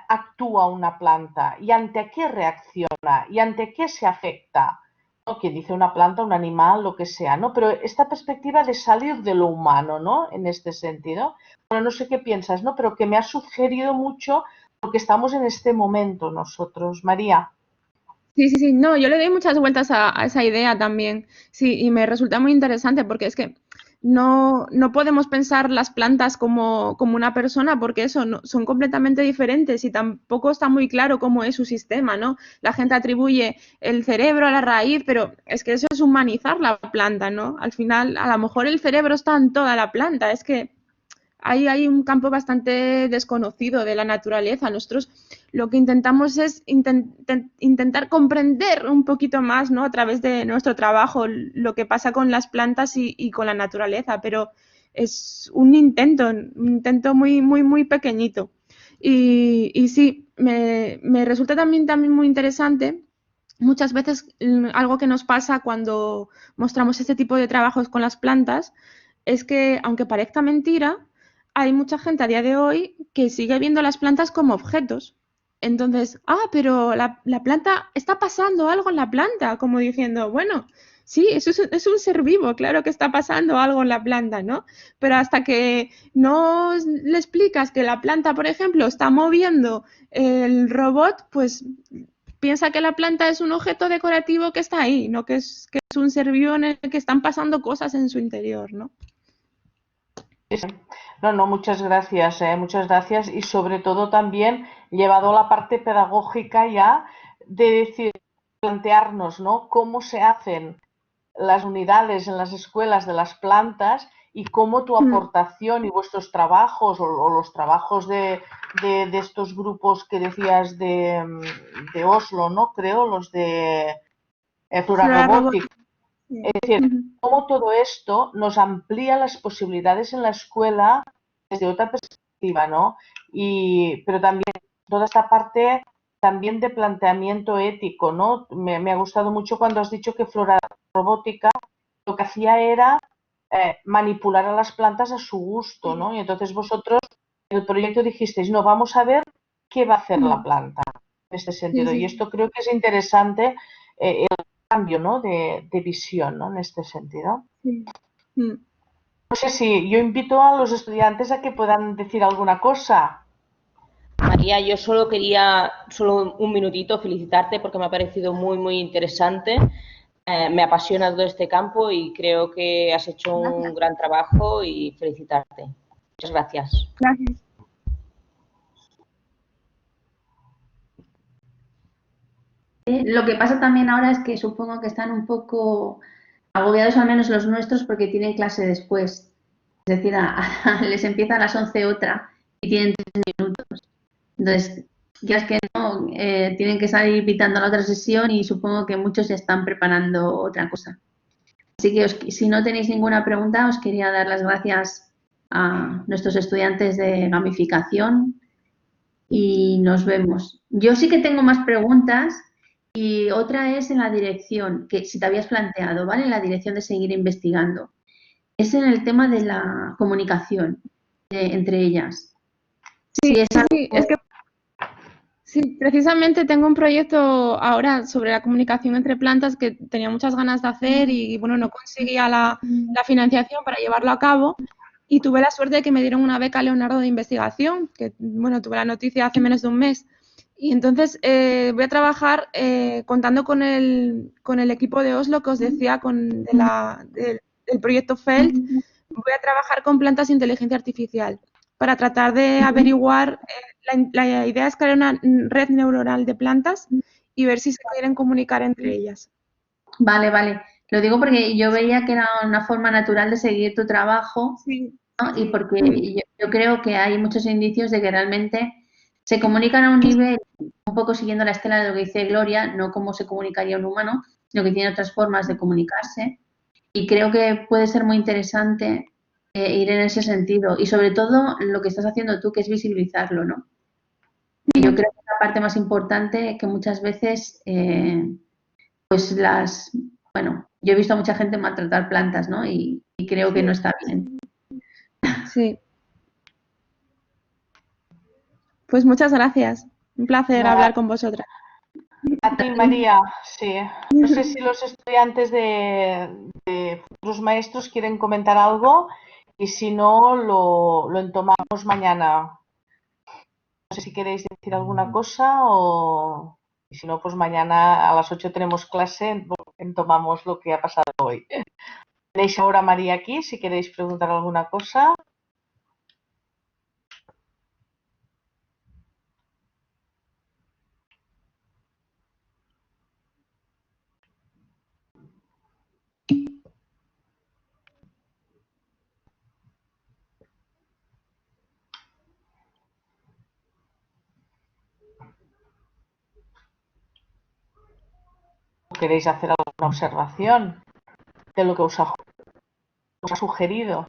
Speaker 1: actúa una planta y ante qué reacciona y ante qué se afecta? ¿No? Quien dice una planta, un animal, lo que sea, ¿no? Pero esta perspectiva de salir de lo humano, ¿no? En este sentido. Bueno, no sé qué piensas, ¿no? Pero que me ha sugerido mucho porque estamos en este momento nosotros. María.
Speaker 2: Sí, sí, sí, no, yo le doy muchas vueltas a esa idea también, sí, y me resulta muy interesante porque es que no podemos pensar las plantas como una persona porque eso son completamente diferentes y tampoco está muy claro cómo es su sistema, ¿no? La gente atribuye el cerebro a la raíz, pero es que eso es humanizar la planta, ¿no? Al final, a lo mejor el cerebro está en toda la planta, es que hay un campo bastante desconocido de la naturaleza. Nosotros lo que intentamos es intentar comprender un poquito más, ¿no? A través de nuestro trabajo lo que pasa con las plantas y con la naturaleza, pero es un intento muy, muy, muy pequeñito. Y sí, me resulta también muy interesante. Muchas veces algo que nos pasa cuando mostramos este tipo de trabajos con las plantas es que, aunque parezca mentira, hay mucha gente a día de hoy que sigue viendo las plantas como objetos. Entonces, pero la planta, está pasando algo en la planta, como diciendo, bueno, sí, eso es un ser vivo, claro que está pasando algo en la planta, ¿no? Pero hasta que no le explicas que la planta, por ejemplo, está moviendo el robot, pues piensa que la planta es un objeto decorativo que está ahí, no que es un ser vivo en el que están pasando cosas en su interior, ¿no?
Speaker 1: No, no, muchas gracias y sobre todo también llevado a la parte pedagógica ya de decir, plantearnos, ¿no? Cómo se hacen las unidades en las escuelas de las plantas y cómo tu aportación y vuestros trabajos o los trabajos de estos grupos que decías de Oslo, ¿no? Creo, los de Flora Robotics. Es decir, cómo todo esto nos amplía las posibilidades en la escuela desde otra perspectiva, ¿no? Pero también toda esta parte también de planteamiento ético, ¿no? Me ha gustado mucho cuando has dicho que Flora Robótica lo que hacía era manipular a las plantas a su gusto, ¿no? Y entonces vosotros en el proyecto dijisteis, no, vamos a ver qué va a hacer la planta en este sentido.
Speaker 2: Sí, sí.
Speaker 1: Y esto creo que es interesante, el cambio, ¿no? de visión, ¿no? En este sentido.
Speaker 2: Sí.
Speaker 1: No sé si yo invito a los estudiantes a que puedan decir alguna cosa.
Speaker 4: María, yo solo quería, solo un minutito, felicitarte porque me ha parecido muy, muy interesante. Me apasiona todo este campo y creo que has hecho un gran trabajo y felicitarte. Muchas gracias.
Speaker 2: Gracias.
Speaker 3: Lo que pasa también ahora es que supongo que están un poco agobiados, al menos los nuestros, porque tienen clase después. Es decir, les empieza a las 11 otra y tienen 3 minutos. Entonces, ya es que no, tienen que salir pitando a la otra sesión y supongo que muchos ya están preparando otra cosa. Así que si no tenéis ninguna pregunta, os quería dar las gracias a nuestros estudiantes de gamificación y nos vemos. Yo sí que tengo más preguntas y otra es en la dirección, que si te habías planteado, ¿vale? En la dirección de seguir investigando. Es en el tema de la comunicación entre ellas.
Speaker 2: Sí,
Speaker 3: Si es algo...
Speaker 2: sí, es que sí, precisamente tengo un proyecto ahora sobre la comunicación entre plantas que tenía muchas ganas de hacer y bueno, no conseguía la financiación para llevarlo a cabo y tuve la suerte de que me dieron una beca Leonardo de investigación, que bueno, tuve la noticia hace menos de un mes. Y entonces voy a trabajar contando con el equipo de Oslo que os decía, del proyecto FELT, voy a trabajar con plantas de inteligencia artificial para tratar de averiguar, la idea es crear una red neuronal de plantas y ver si se quieren comunicar entre ellas.
Speaker 3: Vale, vale. Lo digo porque yo veía que era una forma natural de seguir tu trabajo,
Speaker 2: Sí.
Speaker 3: ¿no? Y porque yo creo que hay muchos indicios de que realmente se comunican a un nivel, un poco siguiendo la estela de lo que dice Gloria, no como se comunicaría un humano, sino que tiene otras formas de comunicarse. Y creo que puede ser muy interesante ir en ese sentido. Y sobre todo lo que estás haciendo tú, que es visibilizarlo, ¿no? Y yo creo que es la parte más importante que muchas veces, pues bueno, yo he visto a mucha gente maltratar plantas, ¿no? Y creo que no está bien.
Speaker 2: Sí. Pues muchas gracias. Un placer
Speaker 1: Nada,
Speaker 2: hablar con vosotras.
Speaker 1: a ti, María, sí. No sé si los estudiantes de futuros maestros quieren comentar algo y si no, lo entomamos mañana. No sé si queréis decir alguna cosa o y si no, pues mañana a las 8 tenemos clase, entomamos lo que ha pasado hoy. Tenéis ahora a María aquí, si queréis preguntar alguna cosa. ¿Queréis hacer alguna observación de lo que os ha sugerido?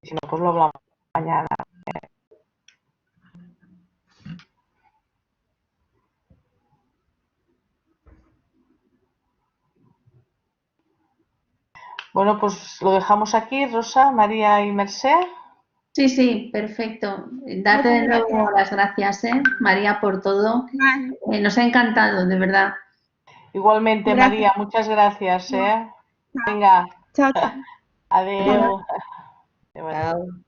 Speaker 1: Si no, pues lo hablamos mañana. Bueno, pues lo dejamos aquí, Rosa, María y Mercé.
Speaker 3: Sí, sí, perfecto. Darte de
Speaker 2: Muchas
Speaker 3: nuevo
Speaker 2: gracias.
Speaker 3: las gracias, María, por todo.
Speaker 2: Vale.
Speaker 3: Nos ha encantado, de verdad.
Speaker 1: Igualmente,
Speaker 2: Gracias.
Speaker 1: María, muchas gracias, ¿eh? Venga,
Speaker 2: Chao, chao.
Speaker 1: adeu.
Speaker 2: Hola.
Speaker 1: Adeu, adeu.
Speaker 4: Chao.